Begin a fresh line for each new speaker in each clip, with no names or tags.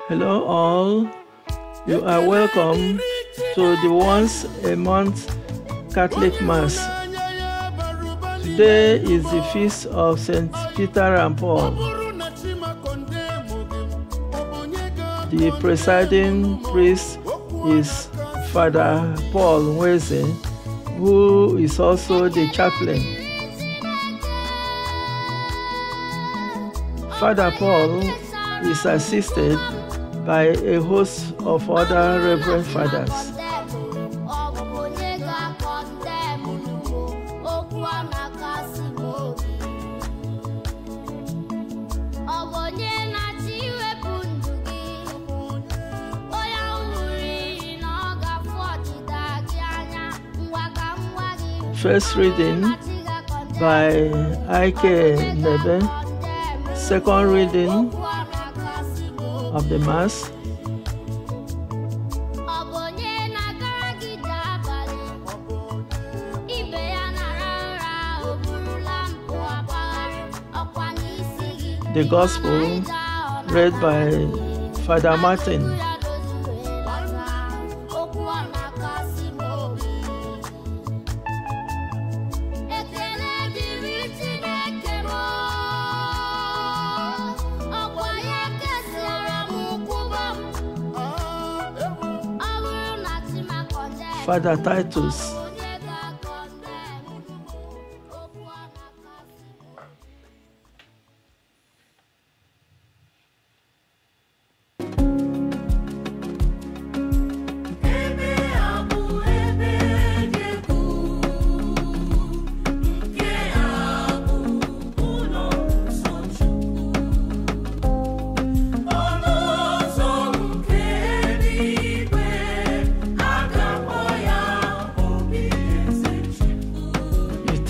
Hello all, you are welcome to the once a month Catholic Mass. Today is the feast of St. Peter and Paul. The presiding priest is Father Paul Nweze, who is also the chaplain. Father Paul is assisted by a host of other Reverend Fathers. First reading by Ike Nebe. Second reading of the Mass. The Gospel read by Father Martin. Father Titus.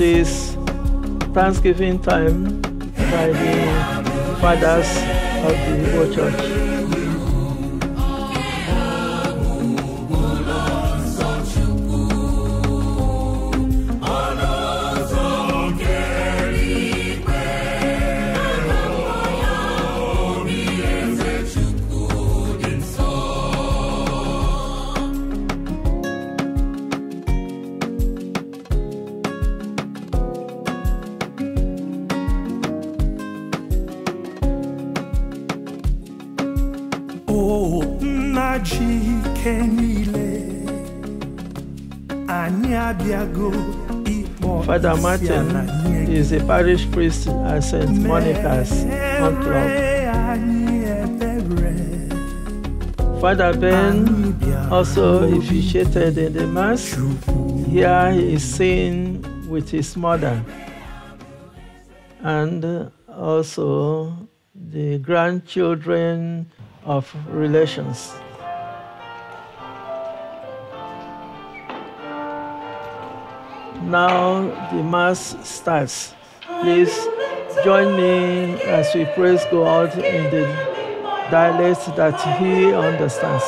It is Thanksgiving time by the fathers of the Igbo Church. Father Martin is a parish priest at St. Monica's Hunt Club. Father Ben also officiated in the Mass. Here he is seen with his mother and also the grandchildren of relations. Now the Mass starts. Please join me as we praise God in the dialect that He understands.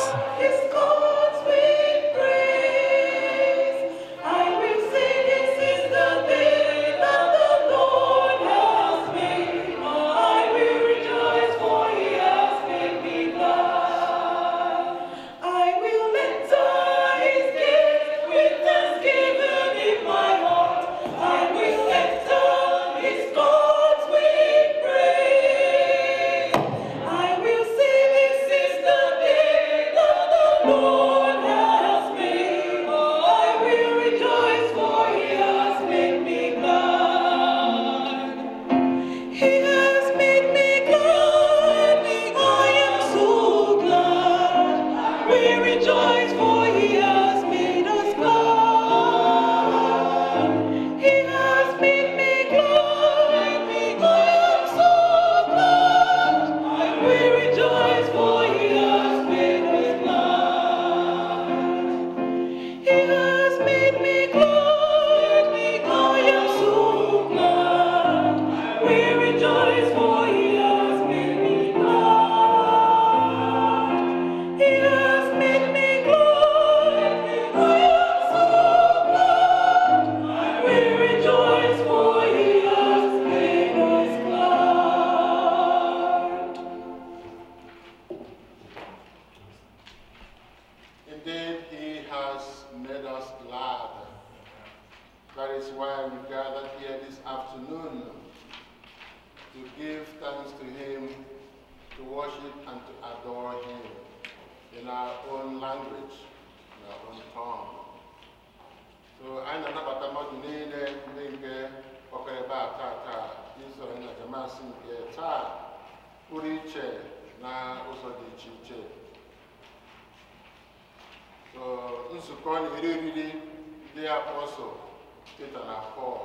why we gathered here this afternoon, to give thanks to Him, to worship and to adore Him in our own language, in our own tongue. So I know about the modern name, okay, about Tata, this or in a Jamasin, Ta, Uriche, na also the Chiche. So, in Sukon, really, the apostle, Peter and Paul,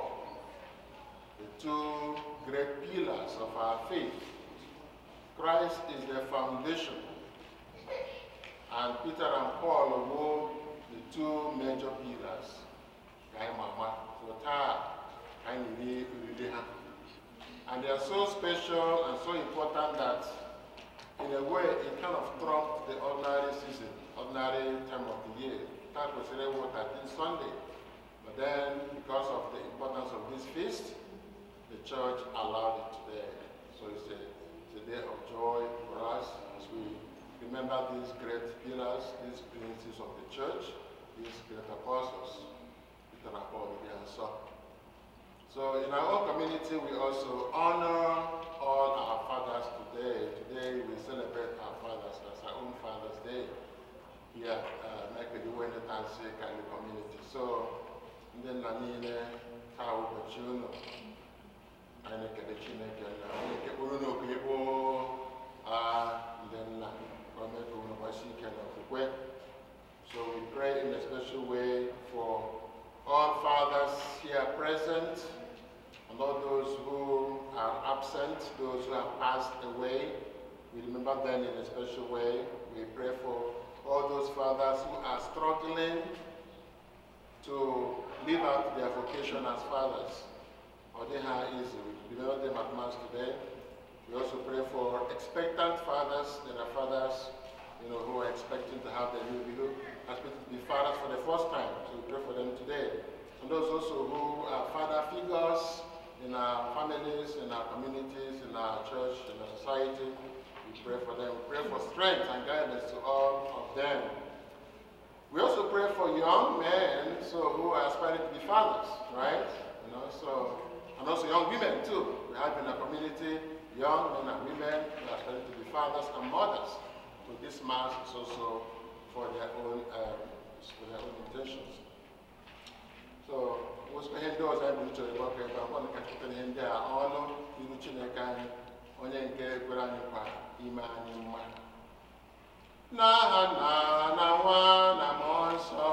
the two great pillars of our faith. Christ is the foundation, and Peter and Paul were the two major pillars. And they are so special and so important that, in a way, it kind of trumped the ordinary season, ordinary time of the year. That was really what happened Sunday. But then, because of the importance of this feast, the church allowed it today. So it's a day of joy for us as we remember these great pillars, these princes of the church, these great apostles, Peter and Paul, and so. So in our own community, we also honor all our fathers today. Today we celebrate our fathers as our own Father's Day here at the Tansy community. So then Nanine, Tau Bachuno, and the Chineke, and Uruno people, then Romeko Washington of the Web. So we pray in a special way for all fathers here present, and all those who are absent, those who have passed away. We remember them in a special way. We pray for all those fathers who are struggling to live out their vocation as fathers. Or they are easy. We remember them at Mass today. We also pray for expectant fathers. There are fathers, who are expecting to have their new baby, expecting to be fathers for the first time. So we pray for them today. And those also who are father figures in our families, in our communities, in our church, in our society. We pray for them. We pray for strength and guidance to all of them. We also pray for young men, who are aspiring to be fathers, right? And also young women too. We have in our community young men and women who are aspiring to be fathers and mothers. So this Mass is also for their own intentions. So, what's behind those I'm going to work about one catching in there, honor, you Chinaka, on your Grandpa, Iman. Na monso.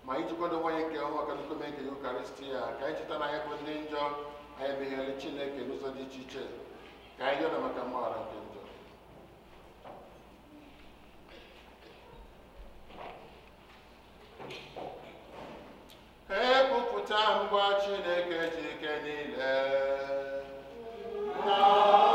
Ma ijikọdo nwanyị nke ọnwa ka nnukwu mee nke Eucharistia ka anyị cheta na anyị bụ ndị njọ anyị meghere Chineke n'ụzọ dị iche iche ka anyị yọrọ maka mgbaghara nke njọ. Epupụta ngwa Chineke ji ike niile.
Amen.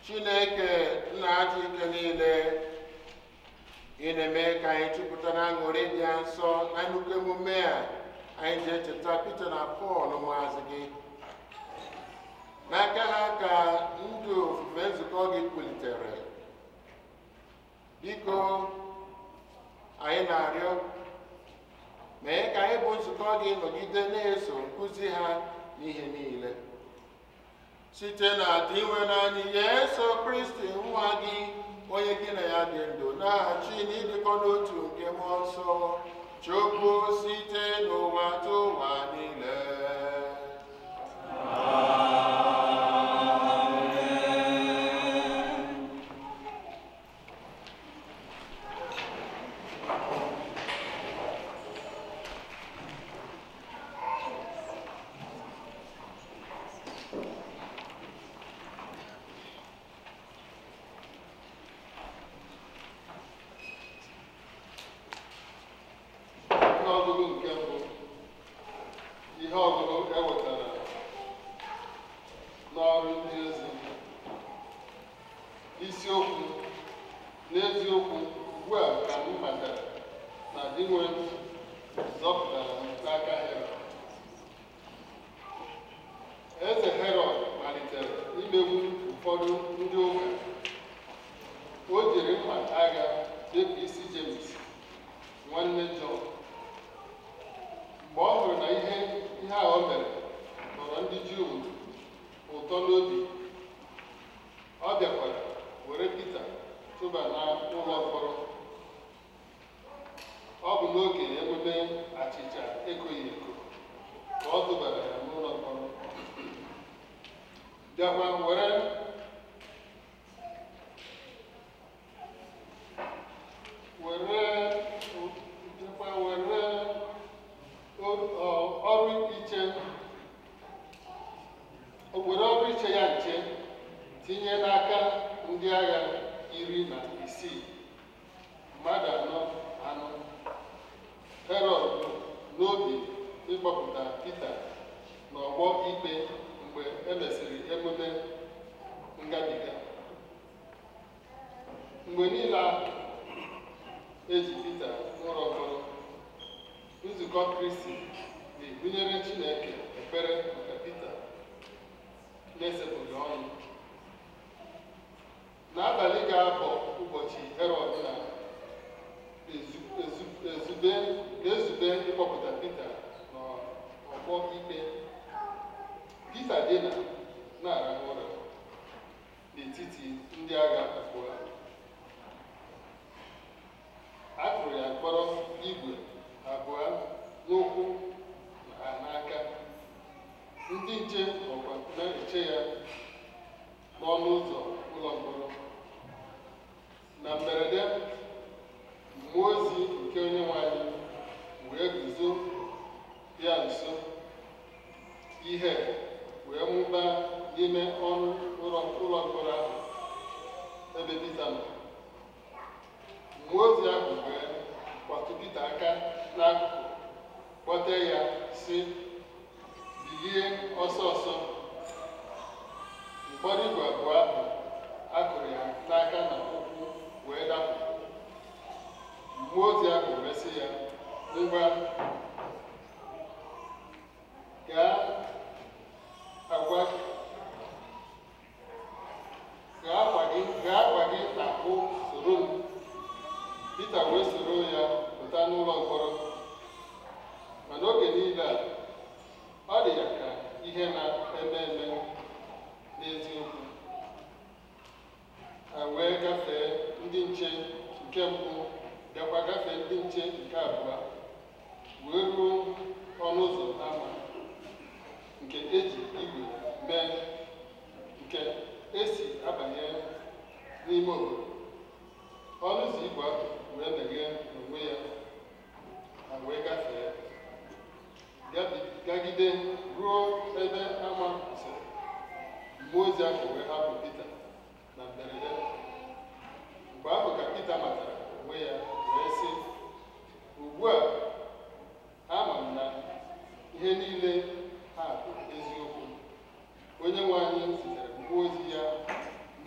Chineke nna achị ike niile, ị na-eme ka anyị jupụta na aṅụrị dị nsọ na nnukwu emume a anyị ji echeta Pita na Pọl ụmụazị gị. N'aka ha ka ndụ ofufe nzukọ gị kwulitere. Biko, anyị na-arịọ mee ka anyị bụ nzukọ gị nọgide na-eso nkụzi ha n'ihe niile. Site na dị nwe naanị Yesu Kristi nwa gị, onye gị na ya dị ndụ na-achị n'ịdịkọ n'otu nke mmụọ nsọ, Chukwu site n'ụwa tụ ụwa niile.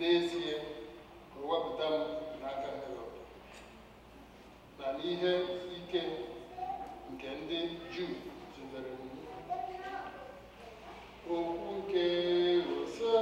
n'ezie wepụta m n'aka Herọd na n'ihe ike nke ndị Juu zubere m okwu nke Hosea.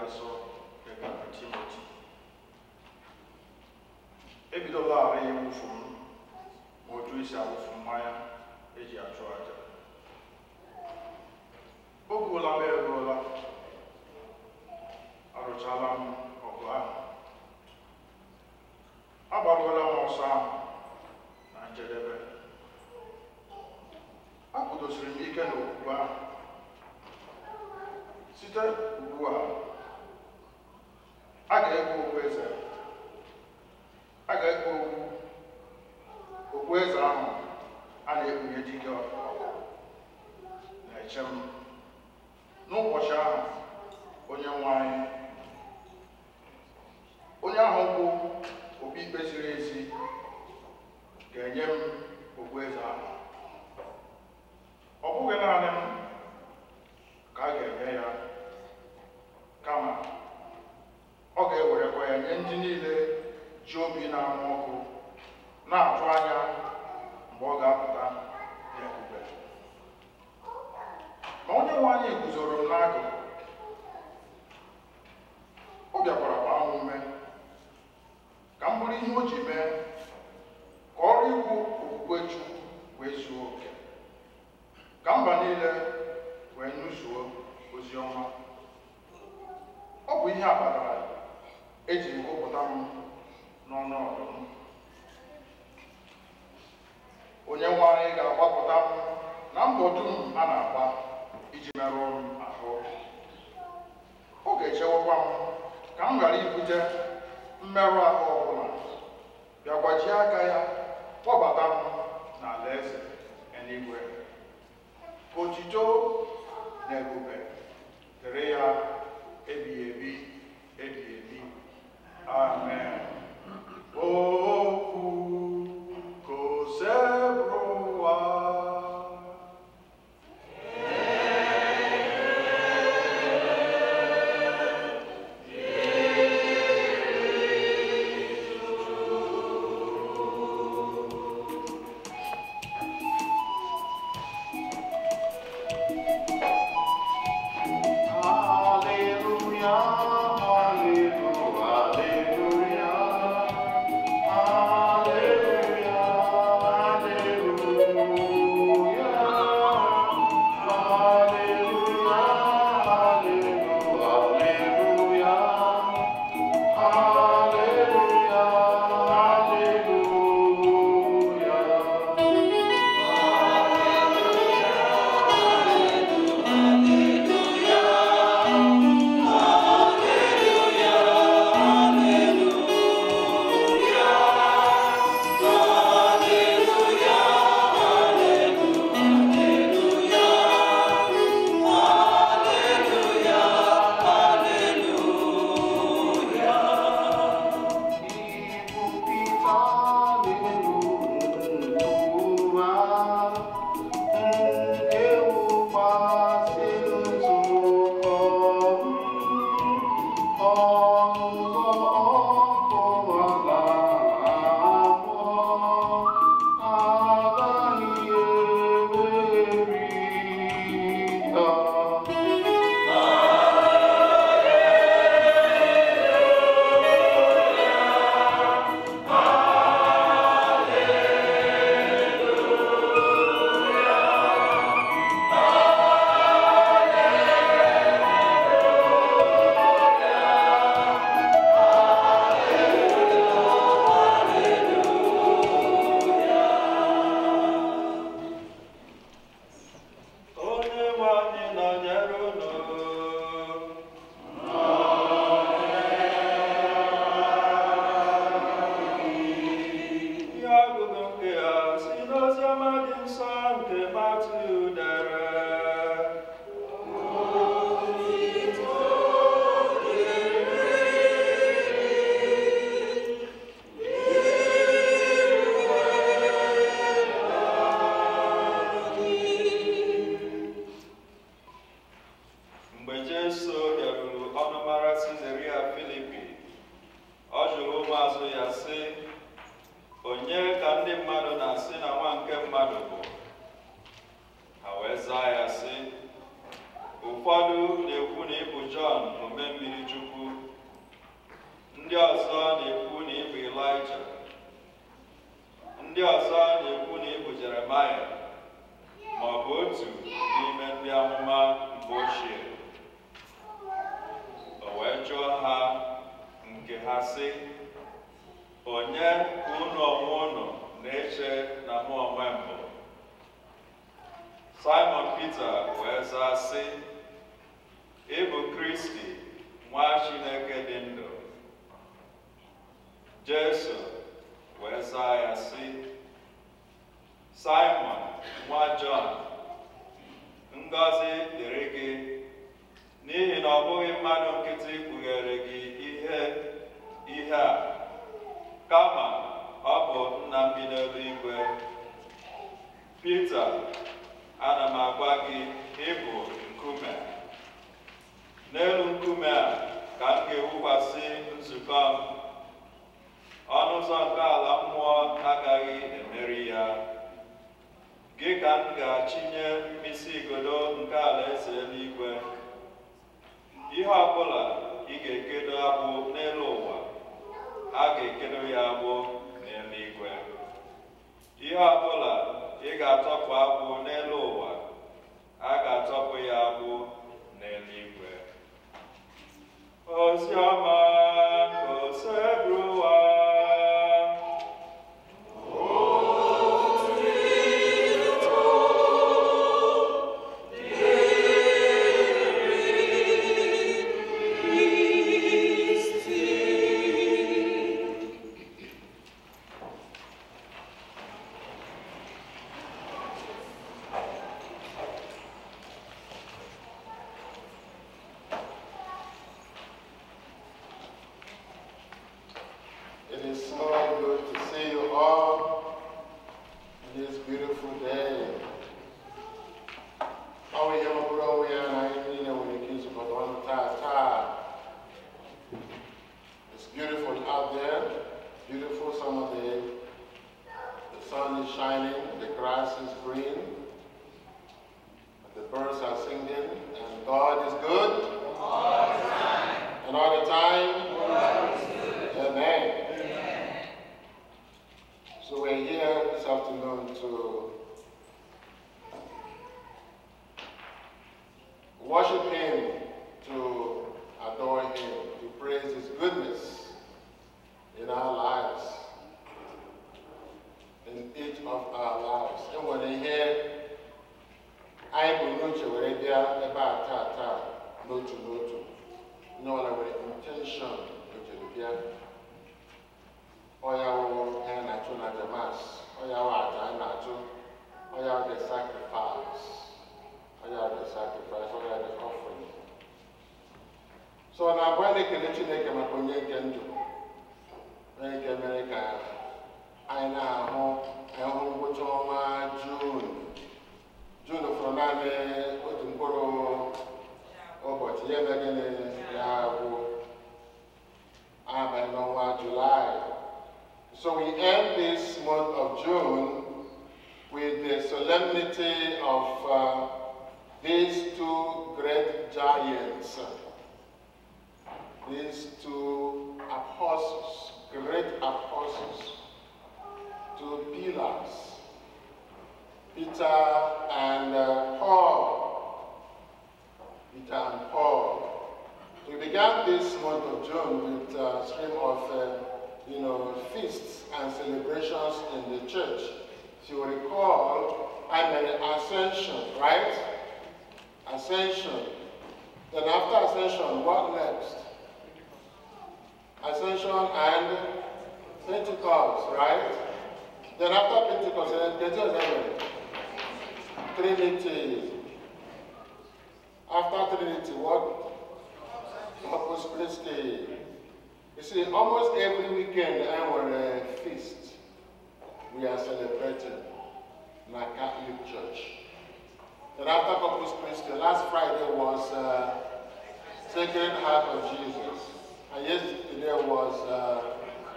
asọ dịka Timoti. Ebidola ara ya wụfu m ma otu esi awụfu mmanya eji achụ aja. Oguola m eruola, arụchala m ọgụ ahụ. Agbaruola m ọsọ ahụ na njedebe. Akwụdosiri m ike n'okwukwe ahụ. Site ugbu a ga-ekwu okpueze. A ga-ekwu okpueze ahụ a na-ekpunye dike ọgụ na-eche m. N'ụbọchị ahụ, onye nwe anyị, onye ahụ bụ obi ikpe ziri ezi, ga-enye m okpueze ahụ. Ọ bụghị naanị m ka a ga-enye ya, kama ọ ga-ewerekwa ya nye ndị niile ji obi na-anụ ọkụ na-atụ anya mgbe ọ ga-apụta n'ebube. Ma onye nwe anyị guzoro m n'akụkụ. Ọ bịakwara gbaa m ume ka m bụrụ ihe o ji mee ka ọrụ ikwu okwukwe Chukwu wee zuo oke, ka mba niile wee nụzuo ozi ọma. Ọ bụ ihe a kpatara ejiri wepụta m n'ọnụ ọdụm. Onye nwe anyị ga-agbapụta m na mbọ dum a na-agba iji merụọ m ahụ. Ọ ga-echewekwa m ka m ghara ibute mmerụ ahụ ọbụla, bịa gbajie aka ya kpọbata m n'ala eze eluigwe. Otito na ebube dịrị ya ebighị ebi, ebighị ebi. Amen. Okwu kosebrowa.
jụọ ha nke ha sị, onye ka unu onwe unu na-eche na mụ onwe m bụ? Simon Peter wee zaa sị, ị bụ Kristi, nwa Chineke dị ndụ. Jesu wee zaa ya sị, Simon nwa Jọn, ngọzi dịrị gị, n'ihi na ọ bụghị mmadụ nkịtị kpughere gị ihe a, kama ọ bụ Nna m bi n'eluigwe. Pita, ana m agwa gị, ị bụ nkume. N'elu nkume a ka m ga-ewukwasị nzukọ m. Ọnụ ụzọ nke ala mmụọ agaghị emeri ya. Gị ka m ga-achịnye mkpịsị igodo nke alaeze eluigwe. Ihe ọbụla ị ga-ekedo agbụ n'elu ụwa, a ga-ekedo ya agbụ n'eluigwe. Ihe ọbụla ị ga-atọpụ agbụ n'elu ụwa, a ga-atọpụ ya agbụ n'eluigwe. Ozi ọma ka o si bụrụ ụwa.
So we end this month of June with the solemnity of these two great giants, these two apostles, great apostles, two pillars, Peter and Paul. Peter and Paul. We began this month of June with a stream of feasts and celebrations in the church. If you recall, I mean Ascension, right? Ascension. Then after Ascension, what next? Ascension and Pentecost, right? Then after Pentecost, Trinity. After Trinity, what? Corpus Christi. You see, almost every weekend our feast, we are celebrating in our Catholic Church. Then after Corpus Christi, last Friday was Sacred Heart of Jesus. And yesterday was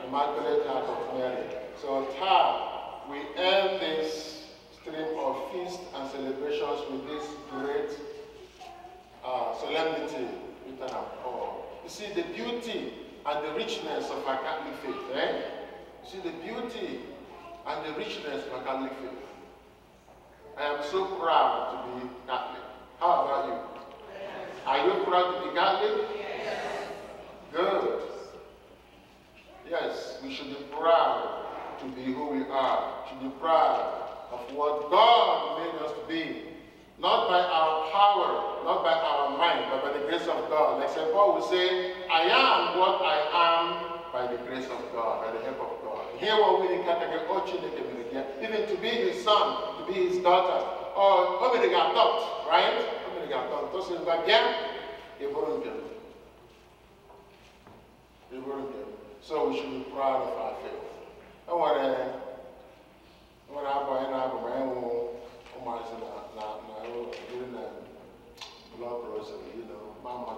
Immaculate Heart of Mary. So we end this stream of feast and celebrations with this great solemnity, Peter and Paul. You see the beauty and the richness of our Catholic faith, eh? You see the beauty and the richness of our Catholic faith. I am so proud to be Catholic. How about you? Are you proud to be Catholic? We should be proud to be who we are. We should be proud of what God made us to be. Not by our power, not by our mind, but by the grace of God. Like St. Paul would say, I am what I am by the grace of God, by the help of God. Here what we can even to be his son, to be his daughter, or they got taught, right? They got taught. So we should be proud of our faith. I want to blood rosary, you know, Mama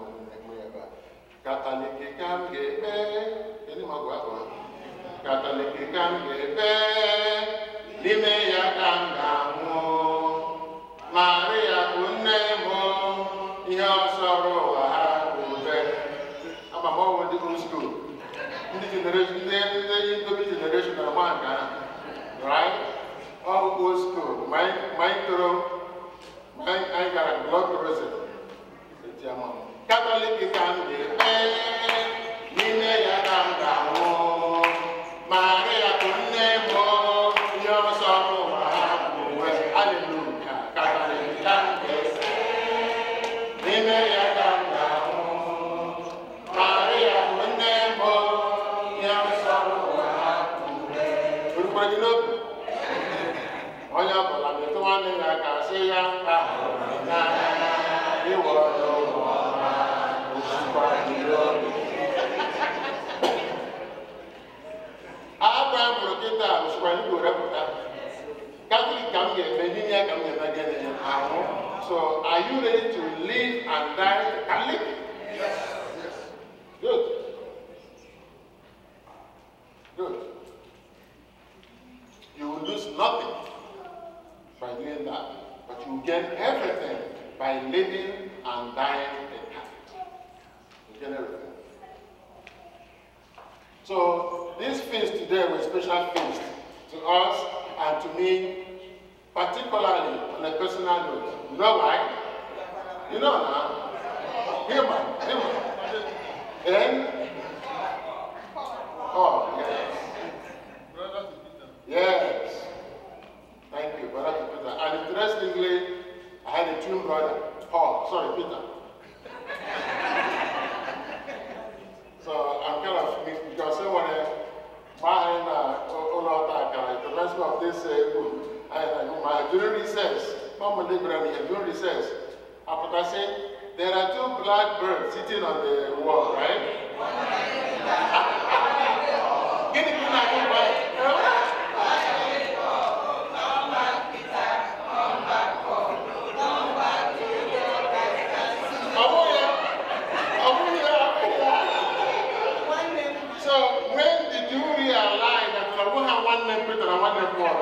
Catholic can get any more Catholic can get Limea Kangamo Maria Unemo, your sorrow, I will bet. I'm a more with the old school. In the generation, the generation of one, right? All old school. My throw, I got a blood rosary. Catholic can be Limea Kangamo Maria Unemo, your sorrow, hallelujah. Catholic can be Limea Kangamo Maria Unemo, your sorrow, so, are you ready to live and die Catholic? Yes. Good. Good. You will lose nothing by doing that, but you will gain everything by living and dying a Catholic. You gain everything. So, this feast today was a special feast to us and to me, particularly on a personal note. You know why? You know now. Human. Then, oh, yes. Yes. Thank you, Brother Peter. And interestingly, I had a twin brother, Peter. So I'm kind of mixed because someone behind the rest of this book, during recess, during recess, after saying, there are two black birds sitting on the wall, right? So when did you realize that we have one name Peter and one name Paul?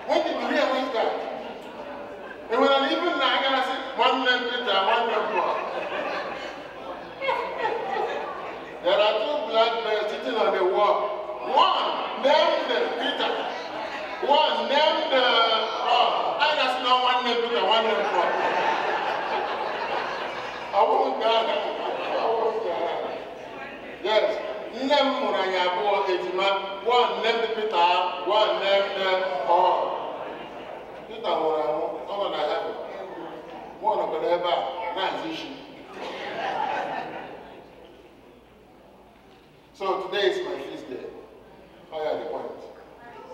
When did you realize that? And when I even now, I gotta say one name Peter and one name Paul. There are two black birds sitting on the wall. One named Peter. One named Paul. I just know one name Peter, one name Paul. I won't die. Yes. Name Muranyabo Ejima, one named Peter, one named Paul. Peter Muranyabo, all I have. One of the ever, nice issue. So today is my feast day. Oh yeah, the point.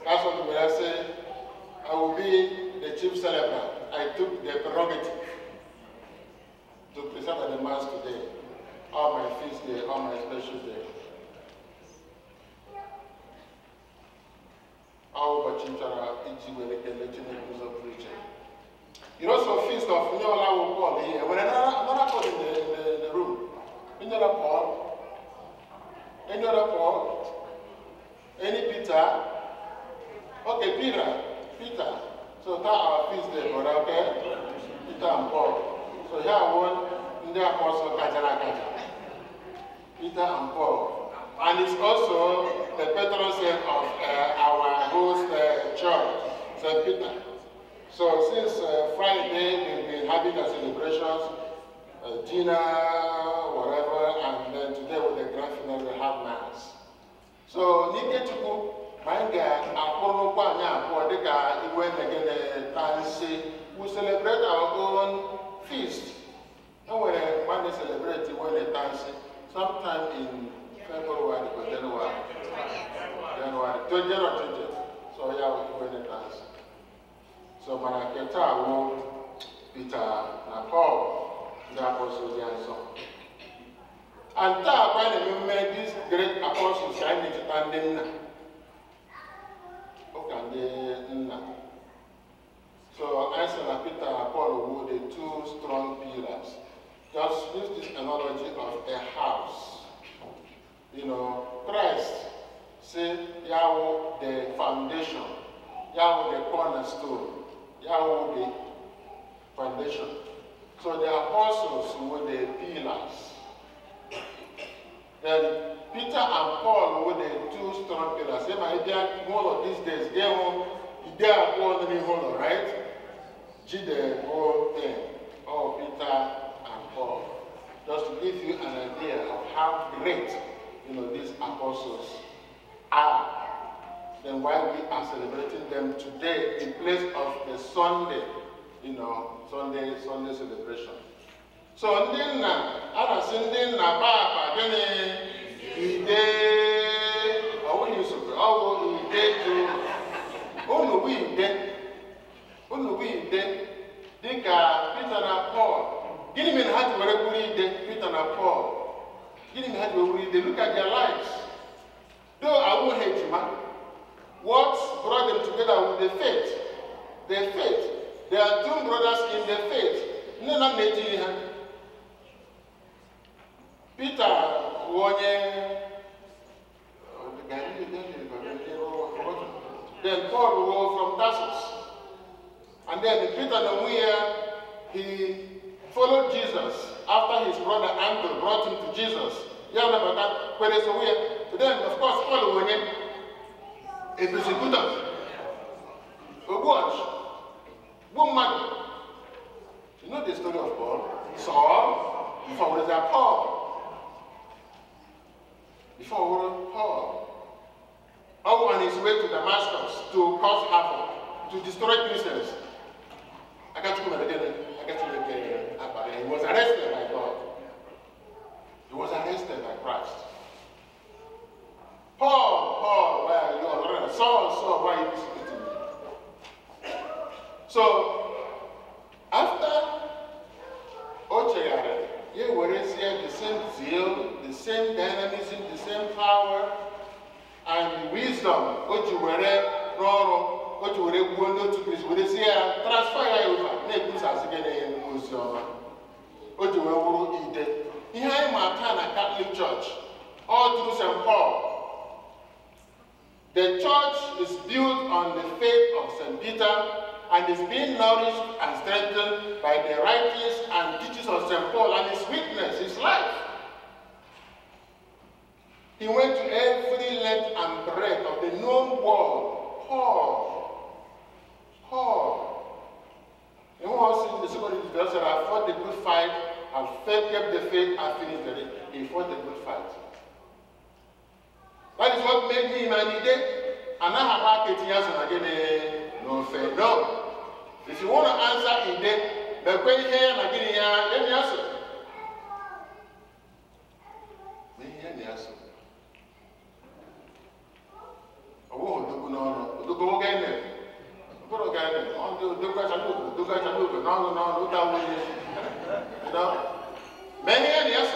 That's what I say. I will be the chief celebrant. I took the prerogative to present at the Mass today. On my feast day, on my special day. You know, so feast of Nyola will call here. When another call in the room. Another Paul. Another Paul. Any Peter. Okay, Peter. So that's our feast day, brother, okay? Peter and Paul. So here I want in the apostle Kaja. Peter and Paul. And it's also the patron saint of our host church, St. Peter. So since Friday, we've been having the celebrations, dinner, whatever, and then today with the grand finale, we have Mass. we celebrate our own feast. And when they celebrate when they dance, sometime in February or January. January. So yeah, we when they dance. So when I get out, Peter and Paul, the apostles and so. And that when you made these great apostles standing. So Isaiah, Peter, and Paul were the two strong pillars. Just use this analogy of a house. You know, Christ say Yahweh the foundation, Yahweh the cornerstone, Yahweh the foundation. So the apostles were the pillars. Then Peter and Paul were the two strong pillars. Say my dear, one of these days, they are more than whole, right? The whole thing. Oh, Peter and Paul. Just to give you an idea of how great, these apostles are. Then why we are celebrating them today in place of the Sunday, Sunday celebration. So Ndinna, Ara Sindinna Papa, Gene, Ide, Dika, Peter and Paul. Give me how to read Peter and Paul. Give me how to read. Look at their lives. Though I won't hate you, man. What brought them together with the faith? Their faith. They are two brothers in the faith. Nena Nigeria. Peter, then Paul was from Tarsus. And then Peter he followed Jesus after his brother Andrew brought him to Jesus. Then, of course, Paul was a persecutor. Watch. Woman. You know the story of Paul? Saul, before was that Paul. Before Paul. On his way to Damascus to cause havoc, to destroy Christians. I got to come again. He was arrested by God. He was arrested by Christ. Paul, where are you? Saul, why are you persecuting me? So, after Ochegare, you will see the same zeal, the same dynamism, the same power, and wisdom, what you were going to Christ, we say, transfer over, make this as again in Museum. What you were eating. Here in Montana Catholic Church, all through St. Paul, the church is built on the faith of St. Peter and is being nourished and strengthened by the writings and teachings of St. Paul and his witness, his life. He went to every length and breadth of the known world. Paul. And who was in the second verse said, I fought the good fight, I kept the faith, I finished the race. He fought the good fight. That is what made him an idiot. And I have marketing as again. No fair. No. If you want to answer idiot, the question here and again, let me answer. Let me answer. Many yes.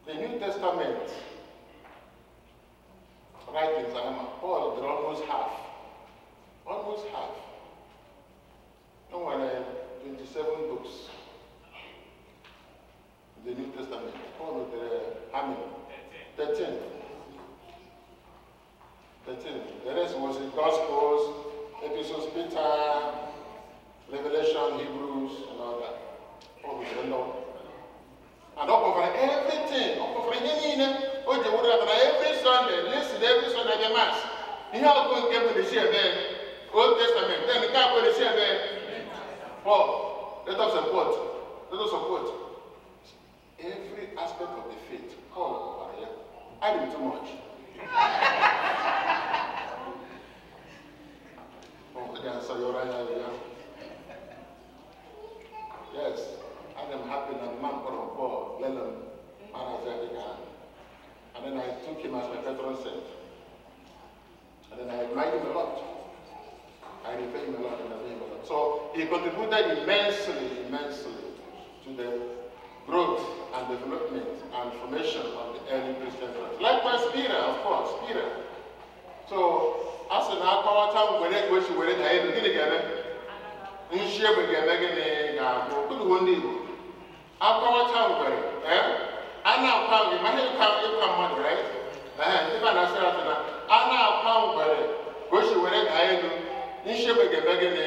The New Testament writings, Paul, they're almost half. Almost half. No one, 27 books. The New Testament. Paul, how many? 13. The rest was in Gospels, Epistles, Peter, Revelation, Hebrews, and all that. Paul was alone. And over everything, every Sunday, listen every Sunday the Mass. You have to get to the share there. Old Testament, then the cap with the share there. Paul, let us support. Every aspect of the faith. Paul, I hiding too much. So you're right, yes, I am happy that the man put on board, let them manage that. And then I took him as my patron saint. And then I admired him a lot. I repay him a lot and I pay him a lot. So he contributed immensely to the growth and development and formation of the early Christian church. Likewise, Peter, of course, Peter. So, as an alcohol town, when it was to wear it, I had to get it. In share with your megan, good one day. Alcohol town, where it, I now come, you might have come, right? And if I say that, I now come, where it, go to wear it, I had to. In share with your megan,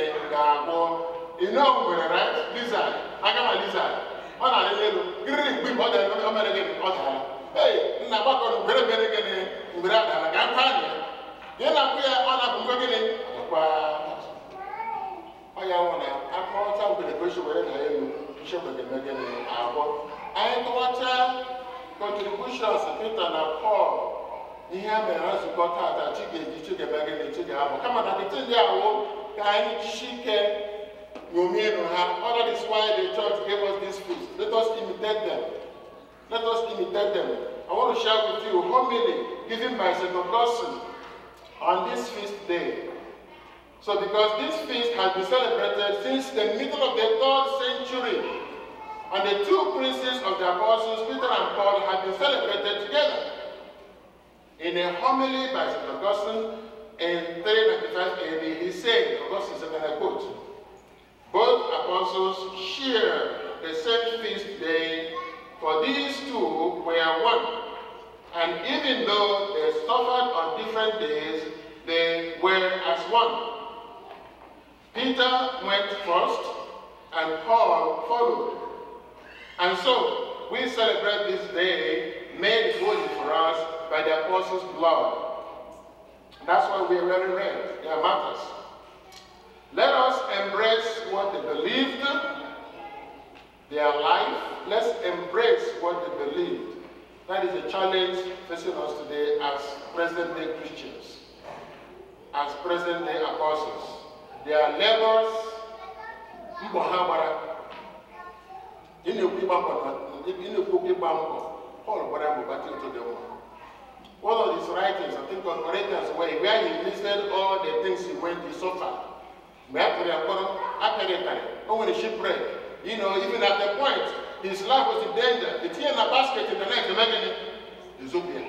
you know, where right? Lizard, I got my lizard. On a little, green, more than American order. Hey, Nabako, very, very good, brother, like I'm then I pray on up and going. I call out with the question where I am, Bishop of the Megan. I want contributions to Peter and Paul. He had a house to got out that you took a bag and took a apple. Come on, I tell you, I won't kind she can. You mean that is why the church gave us this feast. Let us imitate them. Let us imitate them. I want to share with you a homily given by St. Augustine on this feast day. So because this feast has been celebrated since the middle of the 3rd century, and the two princes of the apostles, Peter and Paul, have been celebrated together. In a homily by St. Augustine in 395 AD, he said, Augustine said, and I quote, both apostles share the same feast day, for these two were one. And even though they suffered on different days, they were as one. Peter went first, and Paul followed. And so, we celebrate this day made holy for us by the apostles' blood. That's why we are wearing red. They are martyrs. Let us embrace what they believed, their life. Let's embrace what they believed. That is a challenge facing us today as present-day Christians, as present-day apostles. Their labors, one of his writings, I think on Corinthians, where he listed all the things he went to suffer. When he shipwreck, you know, even at the point, his life was in danger. The tea in a basket in the night, imagine is open.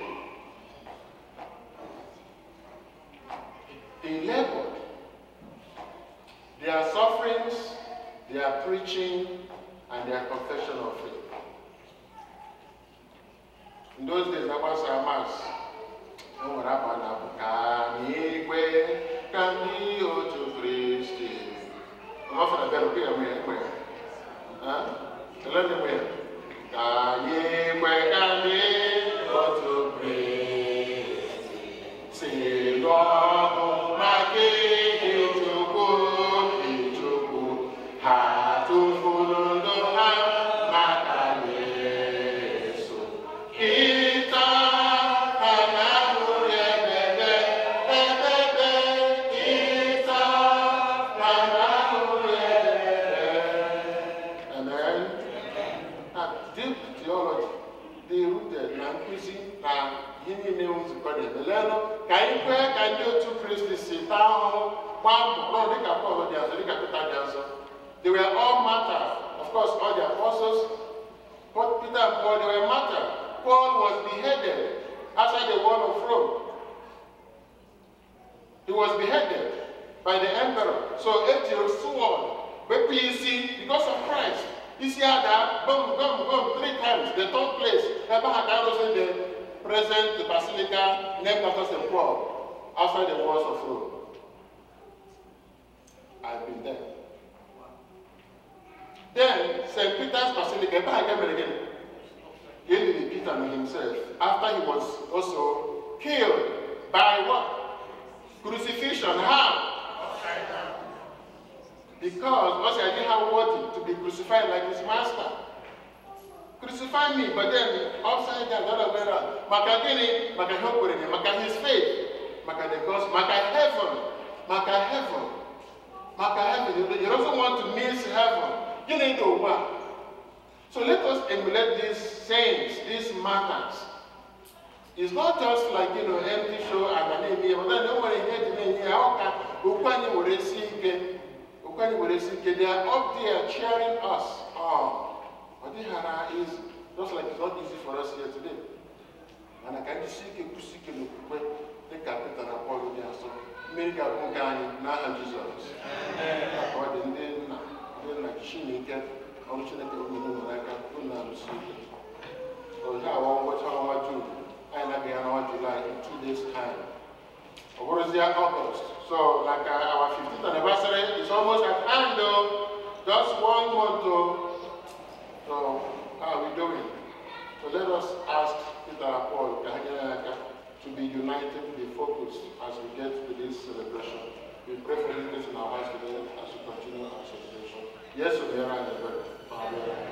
They labored. Their sufferings, their preaching, and their confession of faith. In those days, that was our mass. No what happened now? Can be to Christi. I'm not for the better way. Huh? Let me wait. Can be to Christi. Say, Lord, my king, to go, how to follow the hand, my They were all martyrs. Of course, all the apostles, but Peter and Paul, they were martyrs. Paul was beheaded outside the wall of Rome. He was beheaded by the emperor. So Ethiel swore, but please see, because of Christ, you see how that, boom, 3 times, the 3rd place, was in the present basilica named after St. Paul, outside the walls of Rome. I've been there. Then, St. Peter's Basilica, Peter himself, after he was also killed by what? Crucifixion. How? Because also I didn't have worthy to be crucified like his master. Crucify me, but then upside down, the other way around. Maka gini, maka hokuri, maka his faith, maka the gospel, maka heaven, maka heaven, maka heaven. You also want to miss heaven. Gini do what? So let us emulate these saints, these martyrs. It's not just like, empty show and an enemy, but then nobody here to me. They are up there cheering us on. But this is just like it's not easy for us here today. And I can see the capital of all of us. Make a Bungani, now Jesus. Or the name, like she get, unfortunately, like a Punam. Or how much I want to. And again on July in 2 days' time. What is the August? So, like our 15th anniversary is almost at hand, though. Just 1 month, though. So, how are we doing? So, let us ask Peter and Paul to be united, to be focused as we get to this celebration. We pray for this in our hearts today as we continue our celebration. Yes, we are in the word. Amen.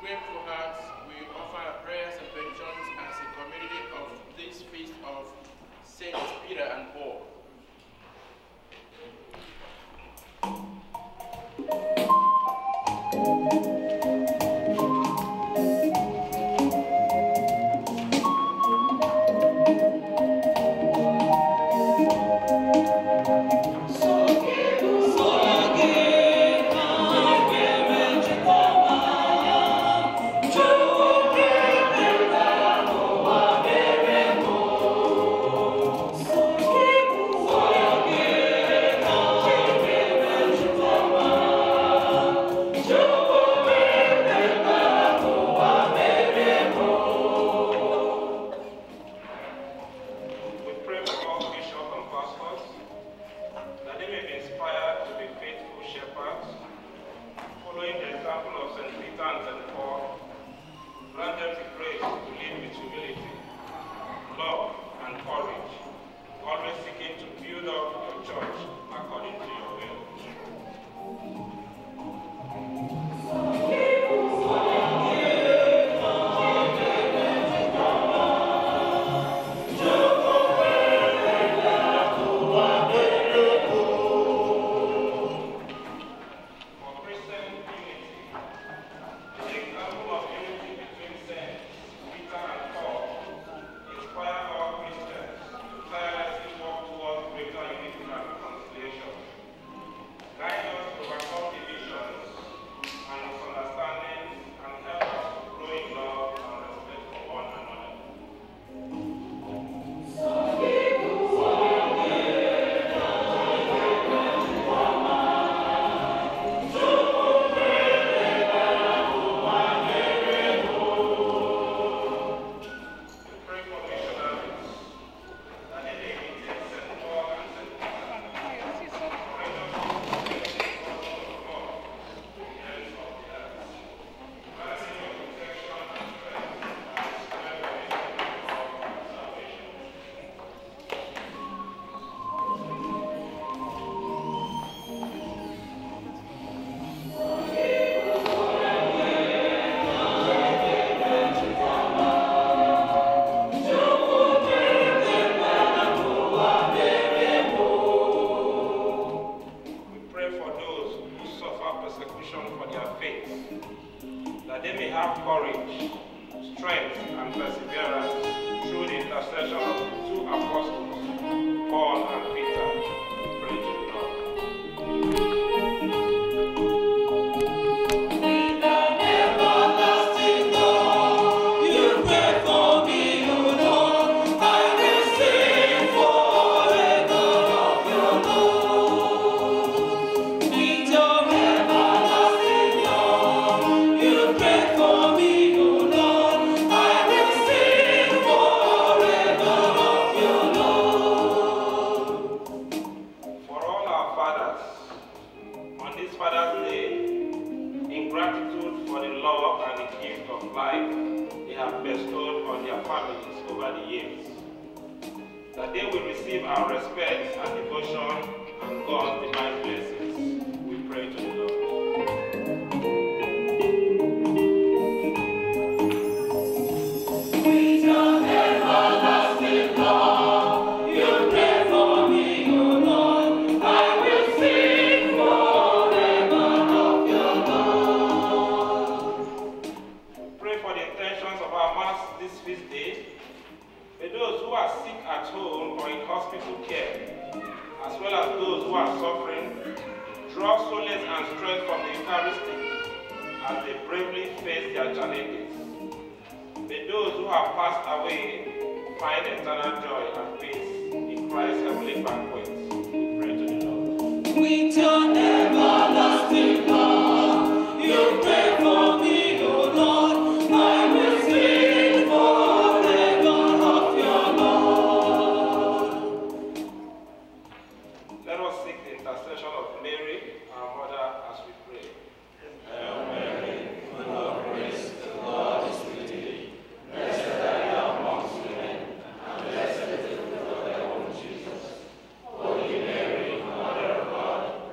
grateful hearts, we offer our prayers and petitions as a community of this feast of Saints Peter and Paul.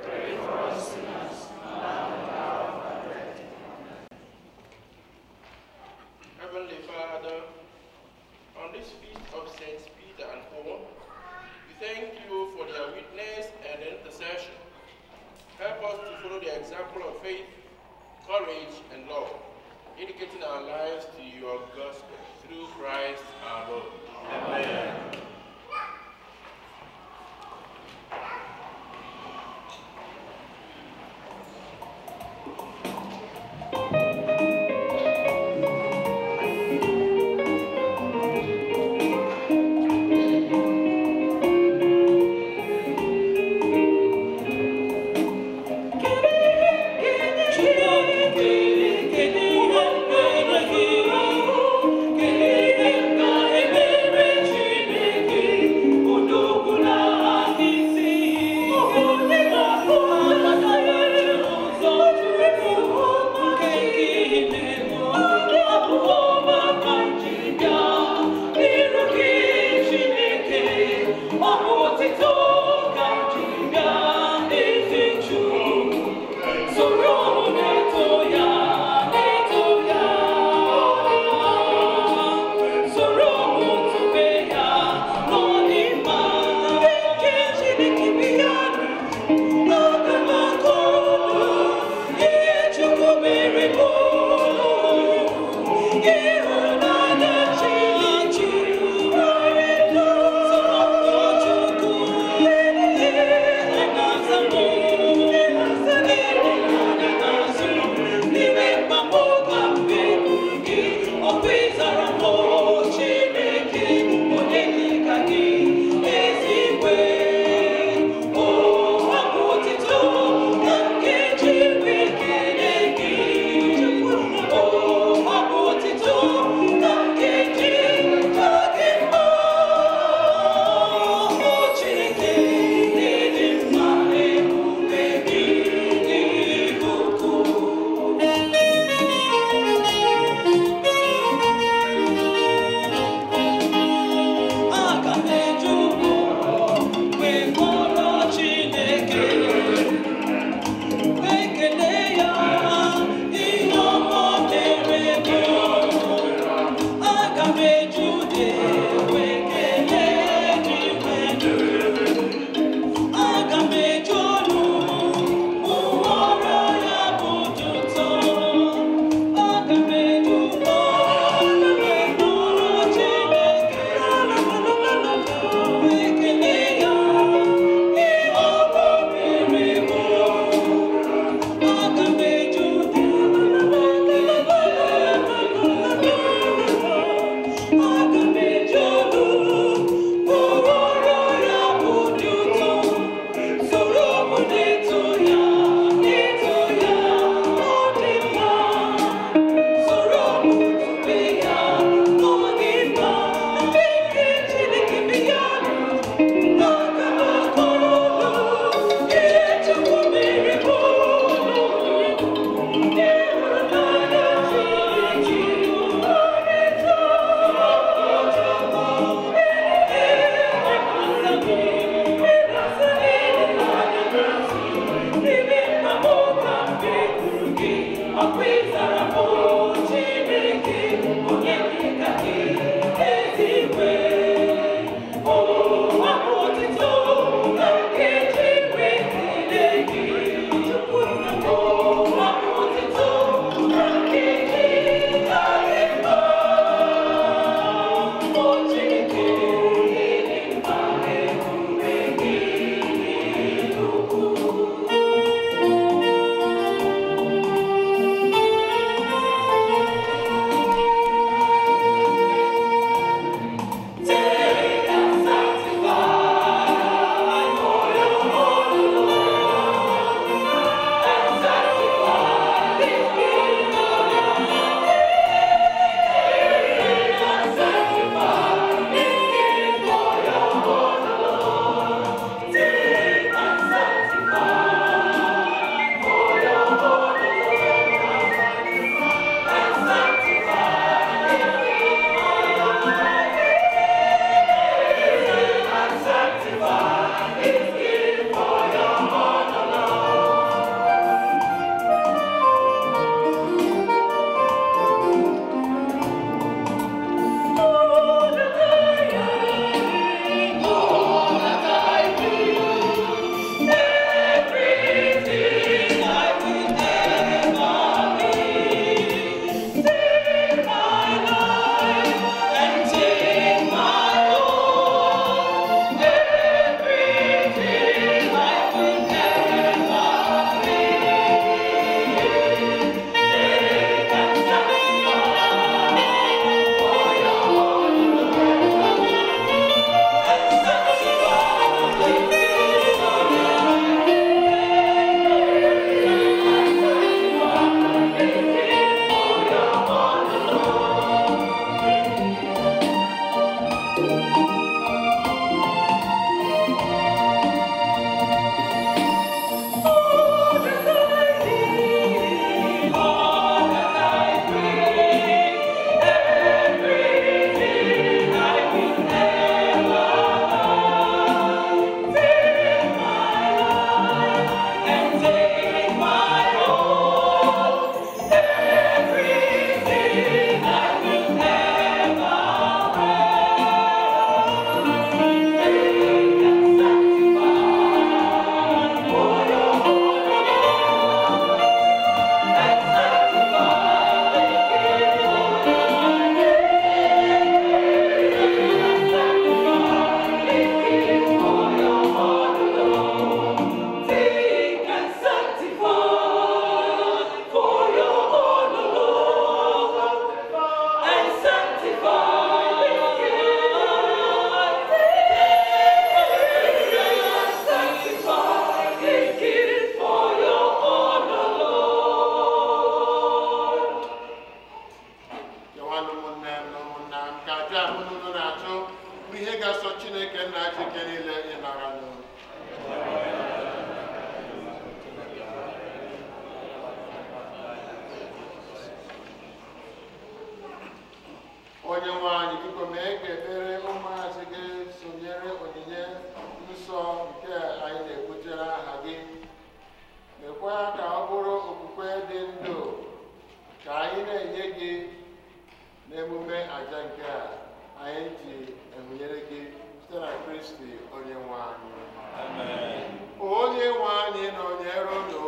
Pray for
follow the example of faith, courage, and love, dedicating our lives to your gospel through Christ our Lord. Amen.
onye nwanyị biko mee ka ekpere ụmụazị gị sonyere onyinye nsọ nke anyị na-ebutere aha gị. Mekwa ka ọ bụrụ okwukwe dị ndụ ka anyị na-enye gị n'emume aja nke a anyị ji ehunyere gị site na Kristi onye nwe anyị.
Amen.
Onye nwe anyị nọnyere unu.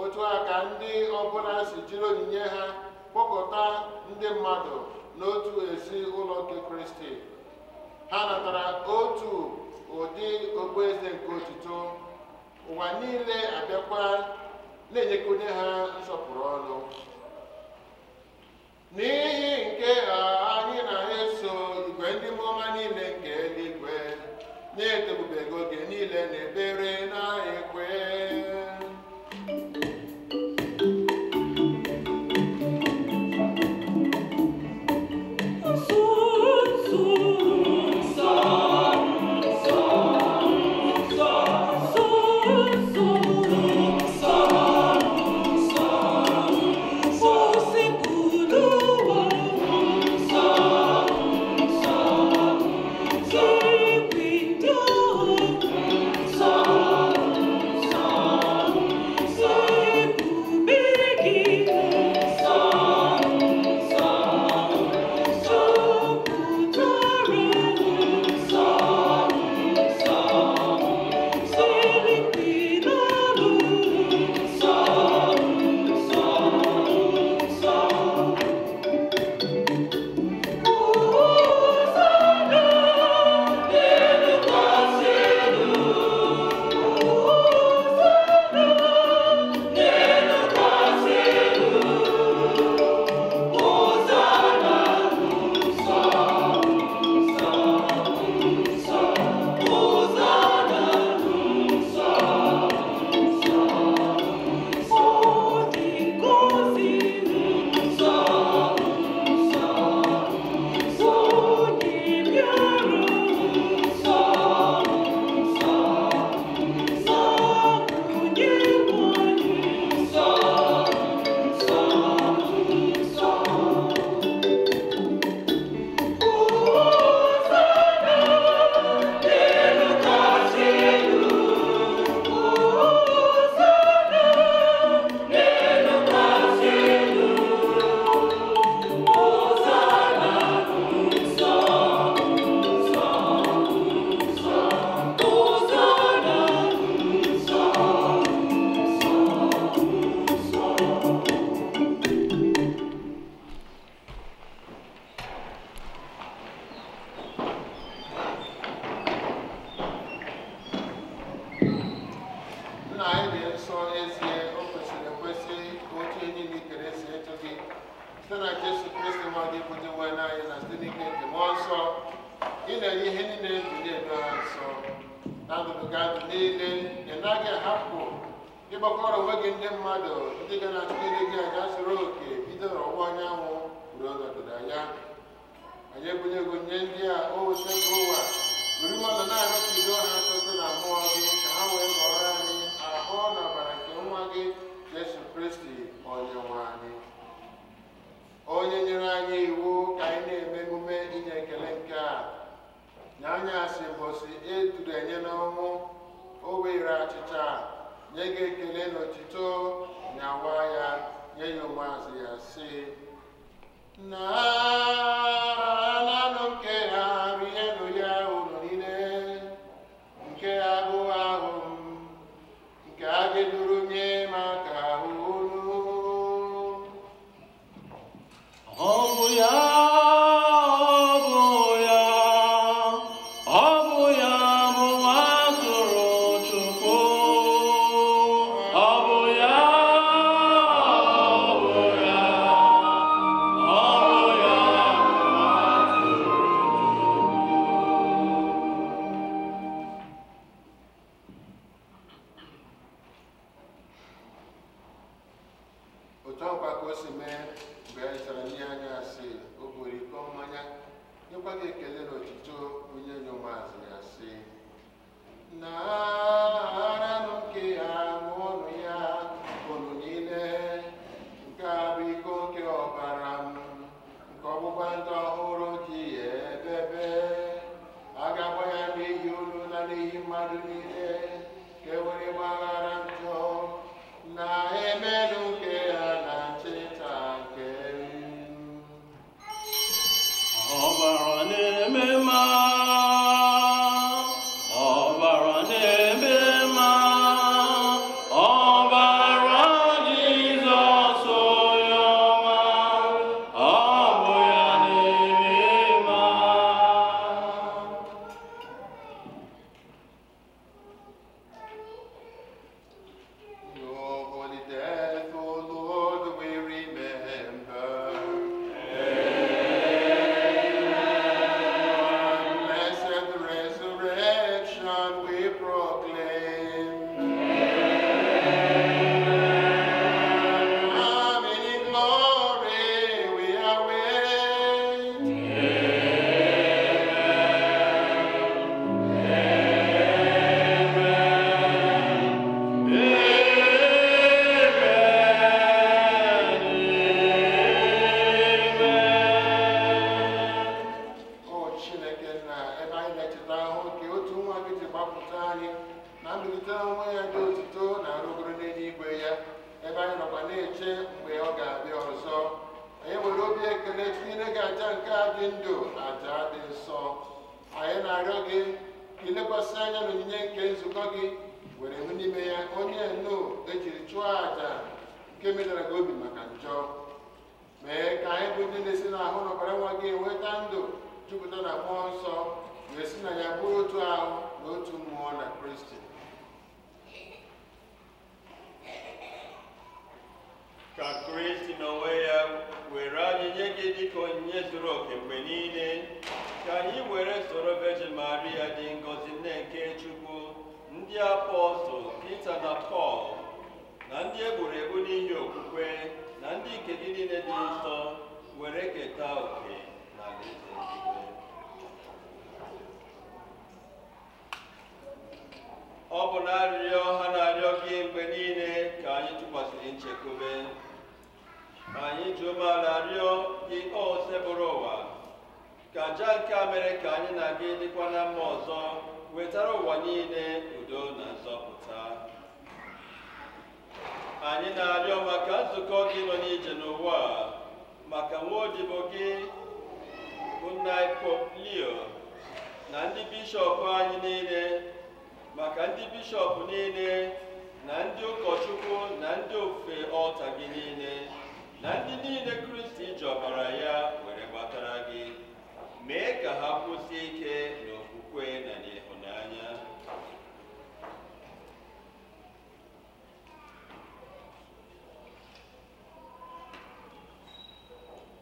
Otu aka ndị ọbụla si jiri onyinye ha kpọkọta ndị mmadụ n'otu ezi ụlọ nke Kristi. Ha natara otu ụdị okpueze nke otuto. Ụwa niile abịakwa na-enyekonye ha nsọpụrụ ọnụ. N'ihi nke anyị na-eso igwe ndị mmụọ niile nke eluigwe na-etobubego oge niile na ekpere na ekwe. nye gị ekele na otito nyawa ya nye ya ụmụazụ ya sị nanụ nke ha rienụ ya ụlọ niile nke agụ ahụ nke a ga-eduru nye maka unu
ọ bụ ya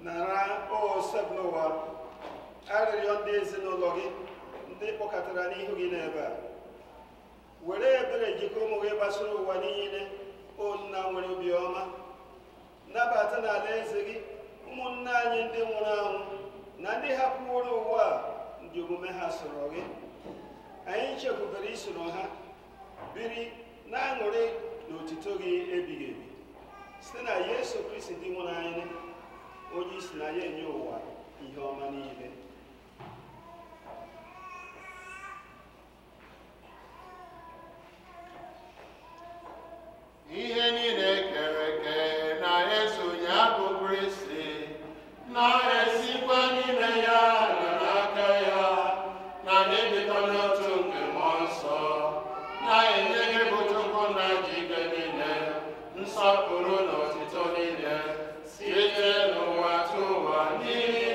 nara oseb n'ụwa arịrịọ ndị ezinụlọ gị ndị kpọkọtara n'ihu gị n'ebe a were ebere jikọ ụmụ gị gbasara ụwa niile o nna nwere obiọma nabata n'ala eze gị ụmụnna anyị ndị nwụrụ anwụ na ndị hapụworo ụwa a ndị omume ha soro gị anyị chekwubere isoro ha biri na-aṅụrị na otito gị ebighị ebi site na Yesu Kristi dị nwụrụ anyị onye isi na ya enye ụwa ihe ọma niile.
nsọpụrụ na otuto niile site n'ụwa tupu ụwa niile.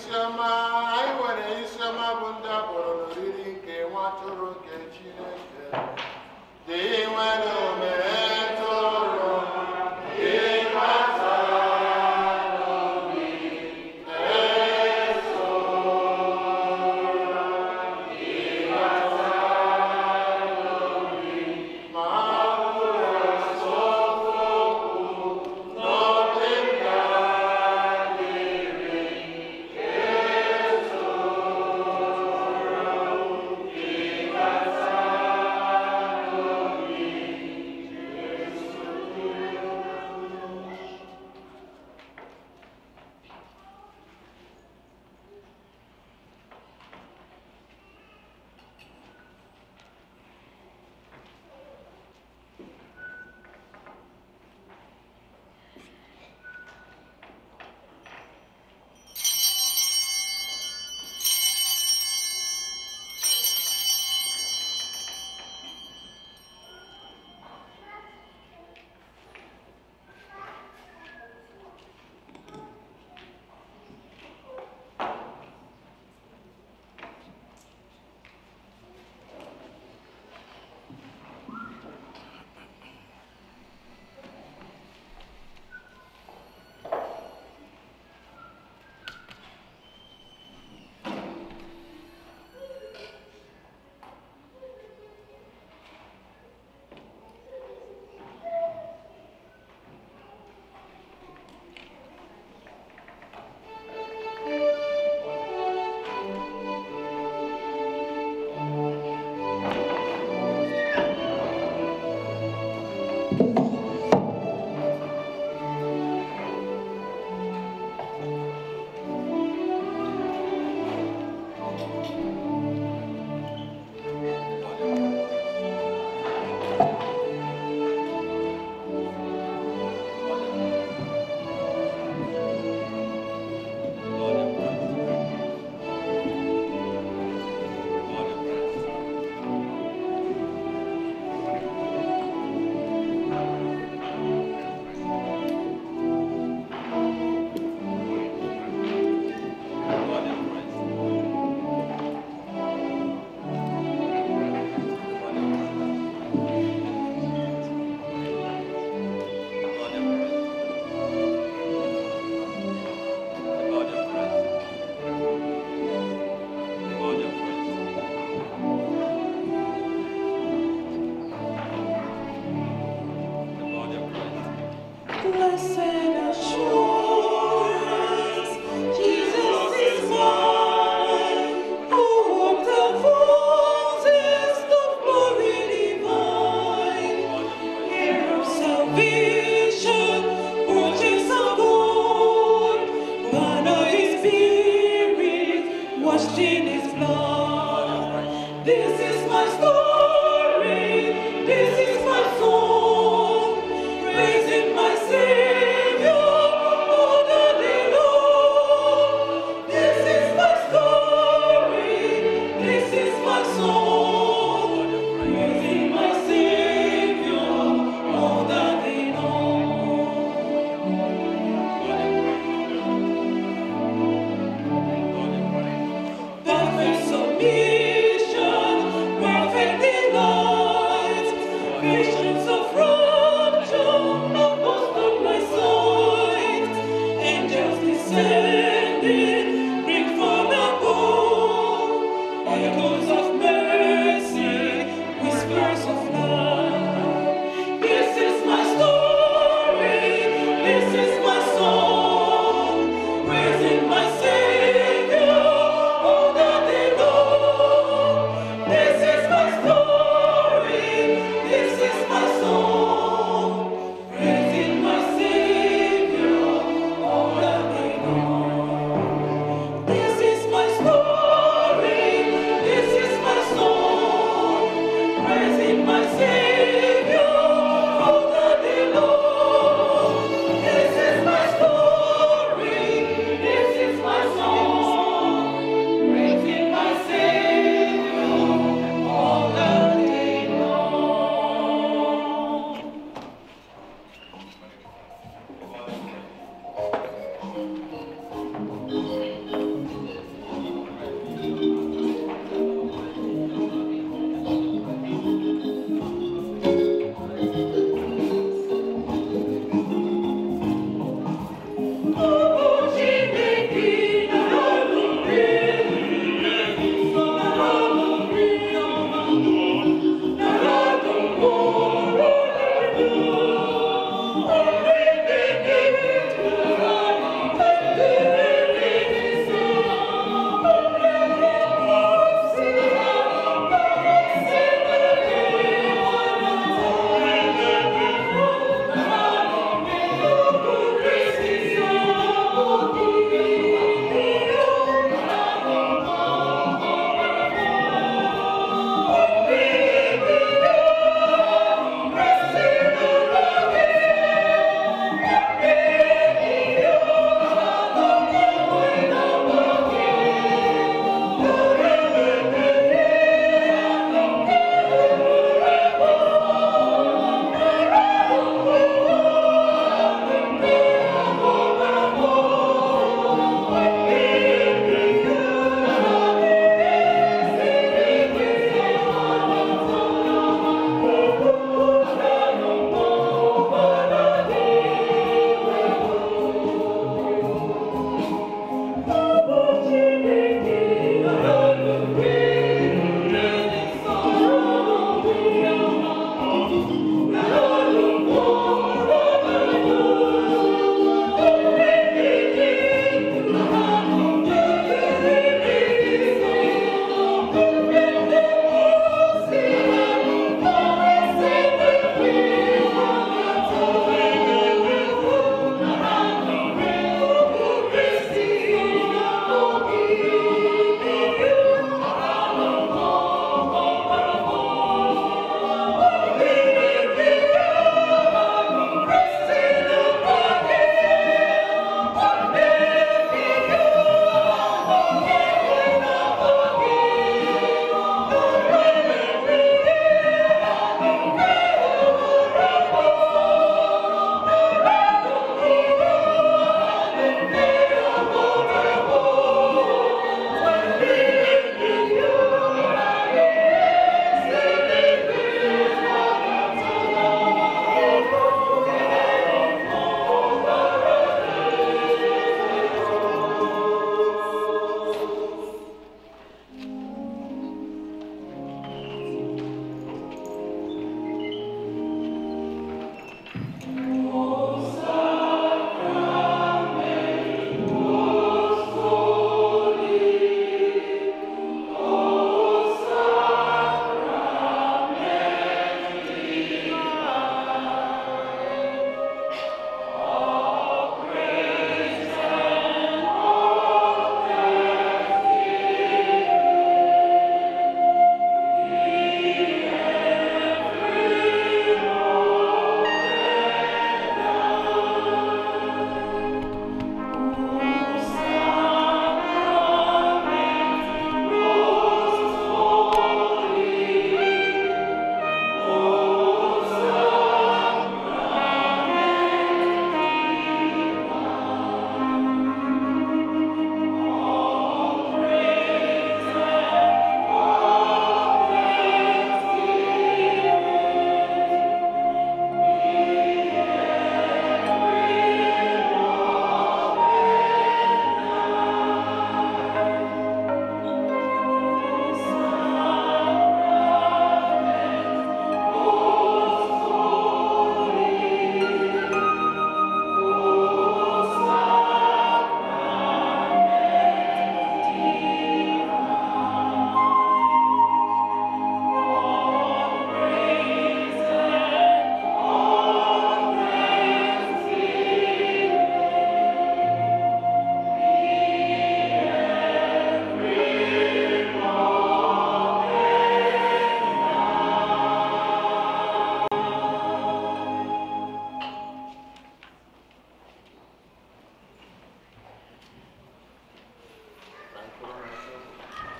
isiọma, anyị nwere isiọma bụ ndị akpọrọ n'oriri nke nwa atụrụ nke Chineke. Dị nwere omere tụrụ, dị nwata n'obi, eso dị nwata n'obi, ma bụrụ sọfọkwụ n'obi nna dịrị, eso dị nwata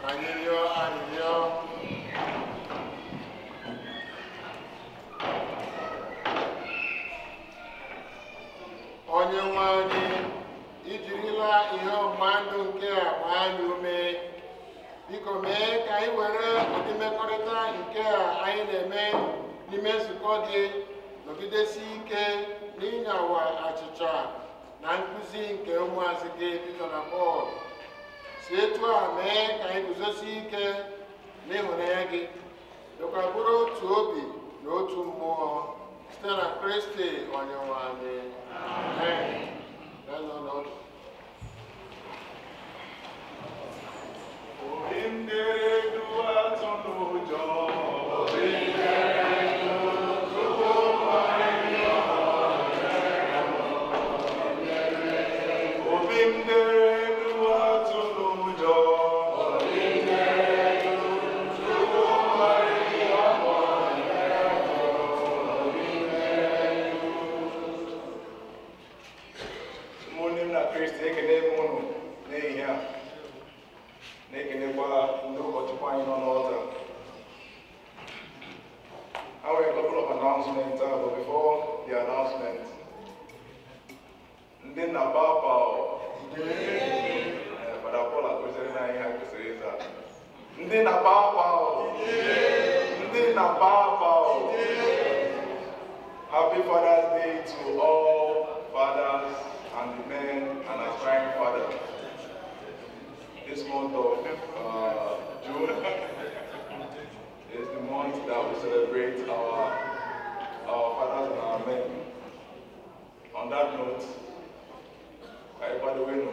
Arịrịọ arịrịọ. Onye nwe anyị, ijirila ihe ọgbụgba ndụ nke a gbaa anyị ume. Biko mee ka anyị were ụdị mmekọrịta nke a anyị na-eme n'ime nzukọ gị nọgidesi ike n'ịnyawa achịcha na nkụzi nke ụmụazị gị Pita na Pọl. Si etu a mee ka anyị guzosi ike n'ịhụnanya gị, dịkwa bụrụ otu obi na otu mmụọ site na Kristi Onyenwe anyị. Amen.
But before the announcement, Ndi na Papa, Father Paul has said I have to say that. Ndi na Papa, Ndi na Papa. Happy Father's Day to all fathers and the men and aspiring fathers. This month of June is the month that we celebrate our fathers and our men. On that note, by the way,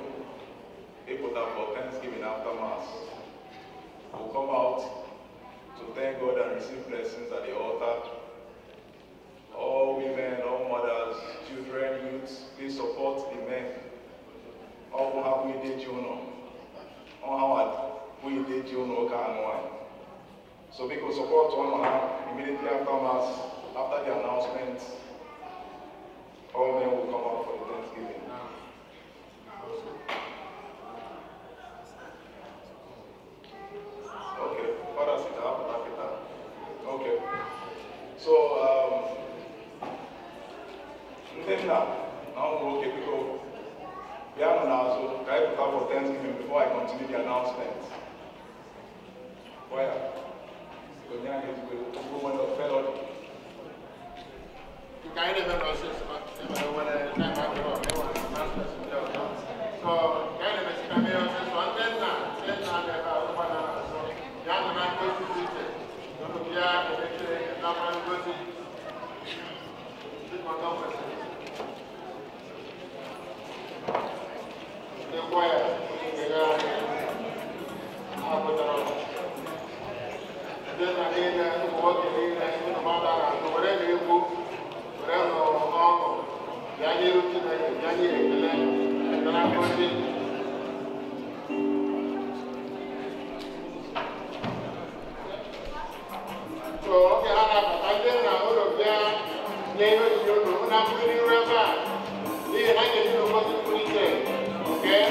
people that for Thanksgiving after Mass will come out to thank God and receive blessings at the altar. All women, all mothers, children, youths, please support the men. All who have we did you know. All how we did you know can one. So we could support one immediately after Mass, after the announcement. All men will come out for the Thanksgiving. Okay, Father, sit down. Okay. So, now we'll okay, because we are now, so I have to have for Thanksgiving before I continue the announcement. Where? Because now he's going to go on the fellow.
You can't even know this, but when I can't have the announcement. So, kind of a cameo says, one then now, so, young man goes to visit. Don't look here, and now I'm going to my conference. The choir, then I need to work in the mother and whatever you book, whatever or Yanni Rutin, Yanni, and then I'm going to. So, okay, I didn't know that neighbors, you know, I'm pretty right. Yeah, I can do what you put in, okay?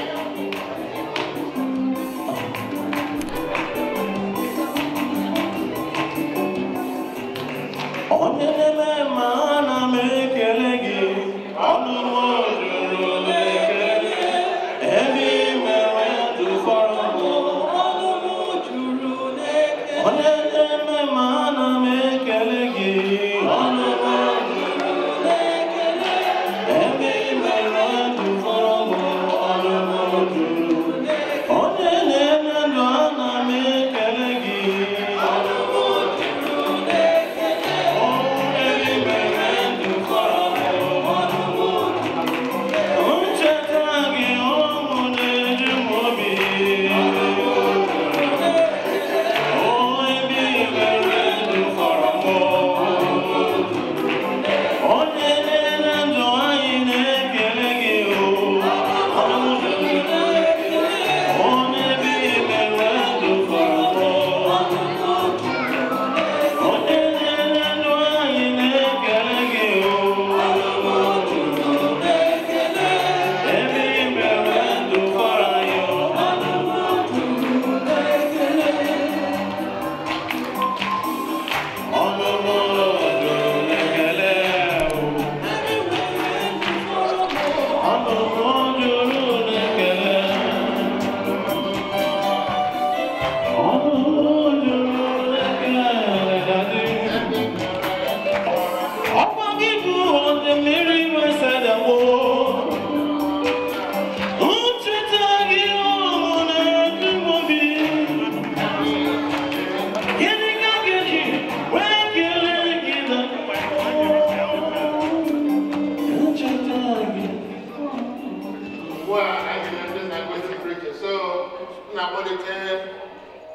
na-amalite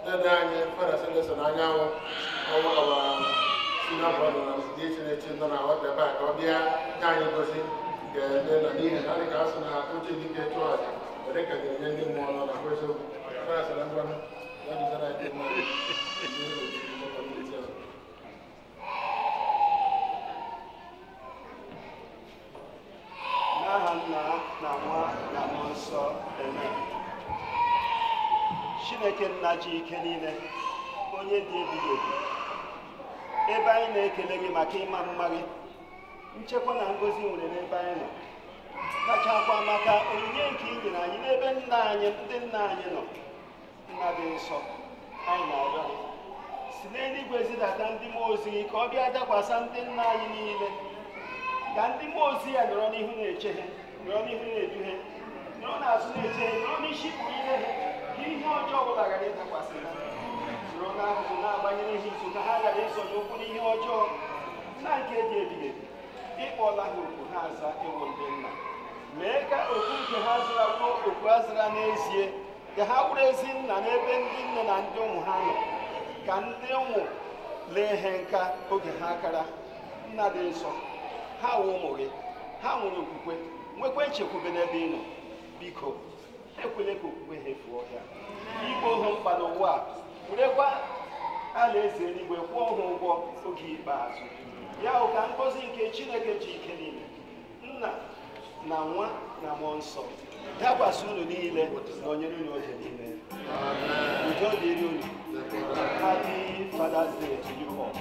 dede anyị Fada Seleson Anyanwụ ọnwa awa senior brother na ndị Chineke nọ na ọdebe a ka ọ bịa nye anyị gosi nke ndị nọ n'ihi na dị ka asụ na oche dike chụọ aja were ka ga-enye ndị mmụọ nọ na eziokwu Fada Seleson ya duzara anyị mmadụ
n'aha Nna na Nwa na Mmụọ Nsọ amen. Chineke nna ji ike niile onye dị ebighị ebi, ebe anyị na-ekele gị maka ịma mma gị, nchekwa na ngọzi nwere n'ebe anyị nọ, kachakwa maka onyinye nke i nyere anyị n'ebe nna anyị ndị nna anyị nọ. Nna dị nsọ, anyị na-arịọ gị si n'eluigwe zidata ndị mmụọ ozi gị ka ọ bịa dakwasa ndị nna anyị niile, ka ndị mmụọ ozi ya nọrọ n'ihu na-eche ha, nọrọ n'ihu na-edu ha, nọrọ n'azụ na-eche ha, nọrọ n'isi bụ ile ha, ka ihe ọjọọ ọbụla ghara ịdakwasị ha, nọrọ n'akụkụ na-agbanyere ha izu ka ha ghara ịsonye ụkwụ n'ihe ọjọọ. Nna nke dị ebighị ebi, ịkpọla ha oku ha aza ịwụ ndị nna, mee ka oku nke ha zara ruo oku a zara n'ezie, ka ha bụrụ ezi nna n'ebe ndị nne na ndị ụmụ ha nọ, ka ndị ụmụ lee ha nka oge ha kara. Nna dị nsọ, ha wụ ụmụ gị, ha nwere okwukwe, nwekwa nchekwube n'ebe ị nọ. Biko ekwele ka okwukwe ha efuo ọhịa, igbo ohu mkpa n'ụwa a, werekwa alaeze eluigwe kwụọ ha ụgwọ oge ikpeazụ. Ya bụ ka ngọzi nke Chineke ji ike niile, Nna na Nwa na Mmụọ Nsọ dakwasị unu niile na onyere unu oge niile. Udo dịrị unu. Happy Father's Day to you all.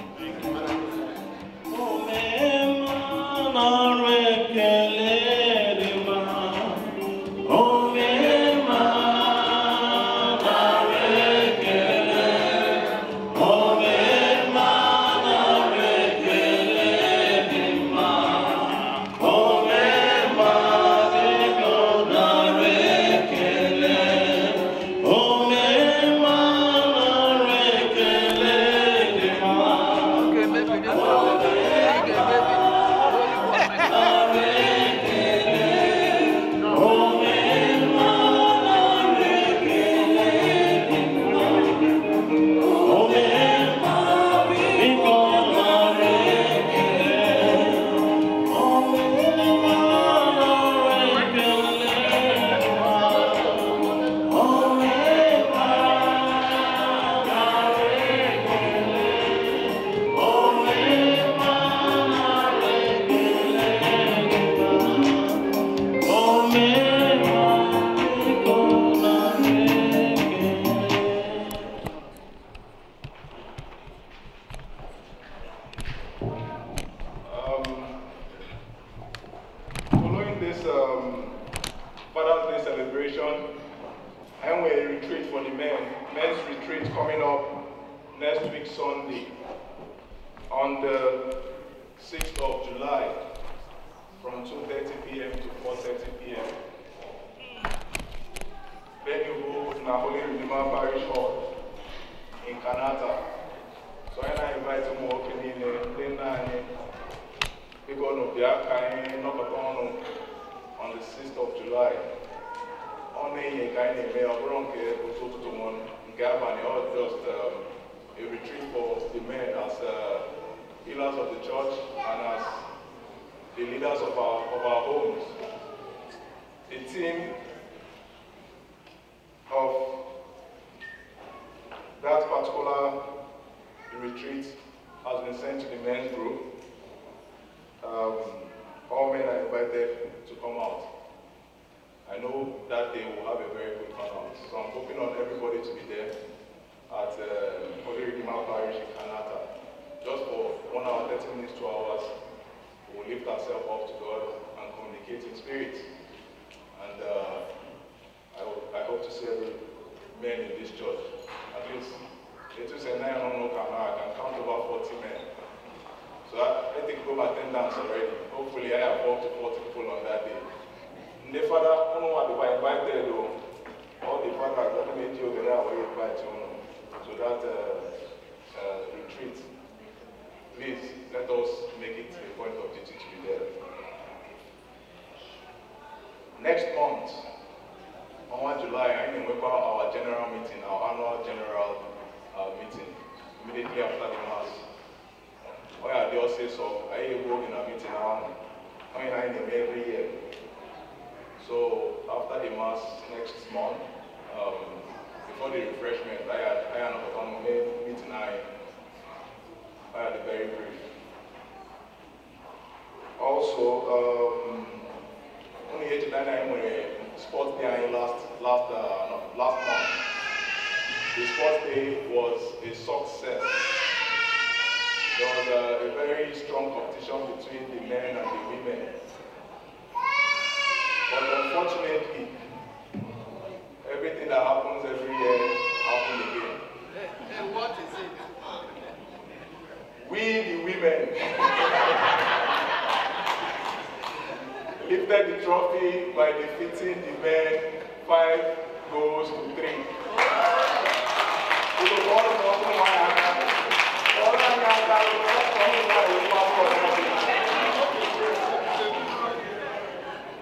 Next month, on July, I will our immediately after the Mass. Why they all say so? I work in a meeting now. I every year. So after the Mass next month, before the refreshment, I had a meeting. I had a very brief. Also, only 89 when sports day last month. The sports day was a success. There was a very strong competition between the men and the women. But unfortunately, everything that happens every year happened again.
And what is it?
We, the women, lifted the trophy by defeating the men 5 goals to 3.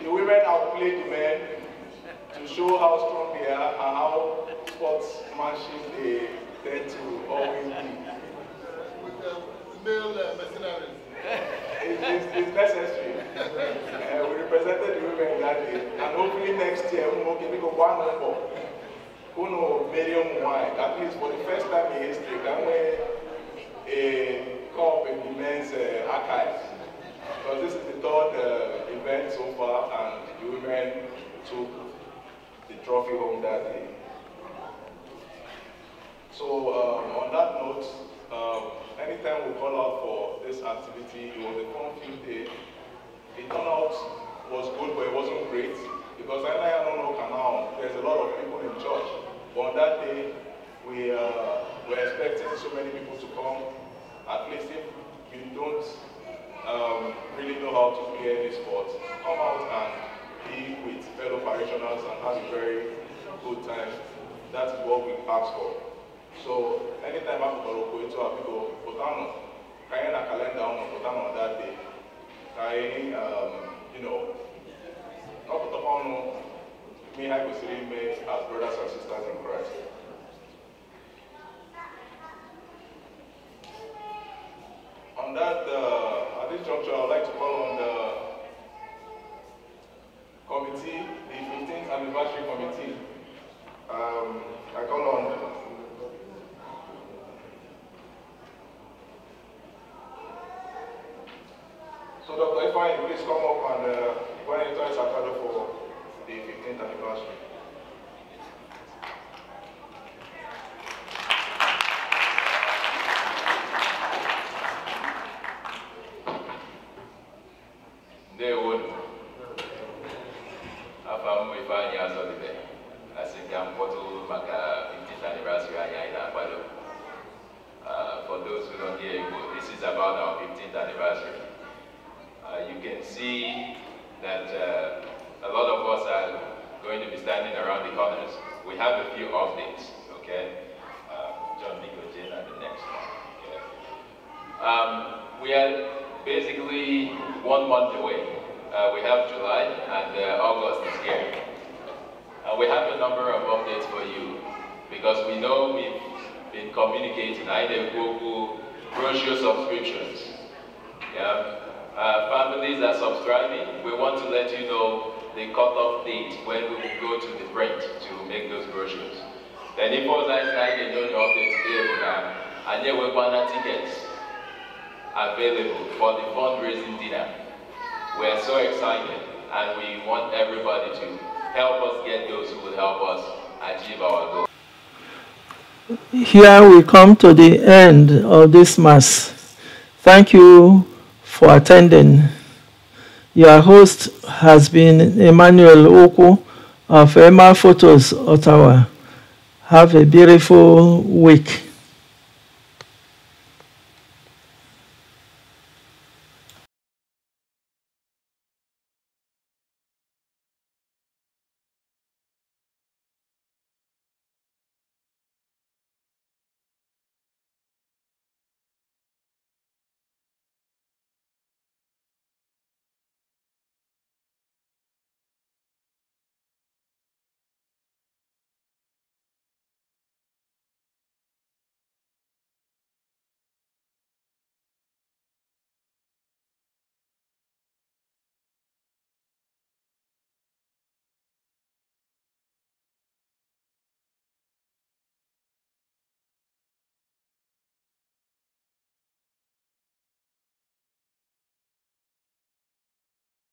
The women outplayed the men to show how strong they are and how sportsmanship they tend to always be.
With the male mercenaries.
It's necessary. We represented the women that day, and hopefully next year we will give it one number. Who knows, medium wine. At least for the first time in history, can we a cup in the men's archives? Because this is the 3rd event so far, and the women took the trophy home that day. So on that note, anytime we call out for this activity, it was a fun-filled day. The turnout was good, but it wasn't great because I don't know canal. There's a lot of people in church, but on that day we were expecting so many people to come. At least if you don't really know how to play any sport, come out and be with fellow parishioners and have a very good time. That is what we ask for. So anytime I go to a people, put on a calendar on that day. You know, not put on me I was me as brothers and sisters in Christ. On that, at this juncture, I would like to call on the committee, the 15th anniversary committee. I call on so Dr. Ifeanyi, please come up and coordinator is accountable for the 15th anniversary.
They would have Ifeanyi as of the day. I think I'm going to make a 15th anniversary. For those who don't hear Igbo, this is about our 15th anniversary. You can see that a lot of us are going to be standing around the corners. We have a few updates, okay? John Nico Jane at the next one. Okay? We are basically 1 month away. We have July and August is here. We have a number of updates for you because we know we've been communicating either Google brochure subscriptions. Yeah. Families are subscribing. We want to let you know the cutoff date when we will go to the print to make those brochures. Then if all that time you know the update today, and there will be tickets available for the fundraising dinner. We're so excited and we want everybody to help us get those who will help us achieve our goal.
Here we come to the end of this Mass. Thank you for attending. Your host has been Emmanuel Oku of Emma Photos, Ottawa. Have a beautiful week.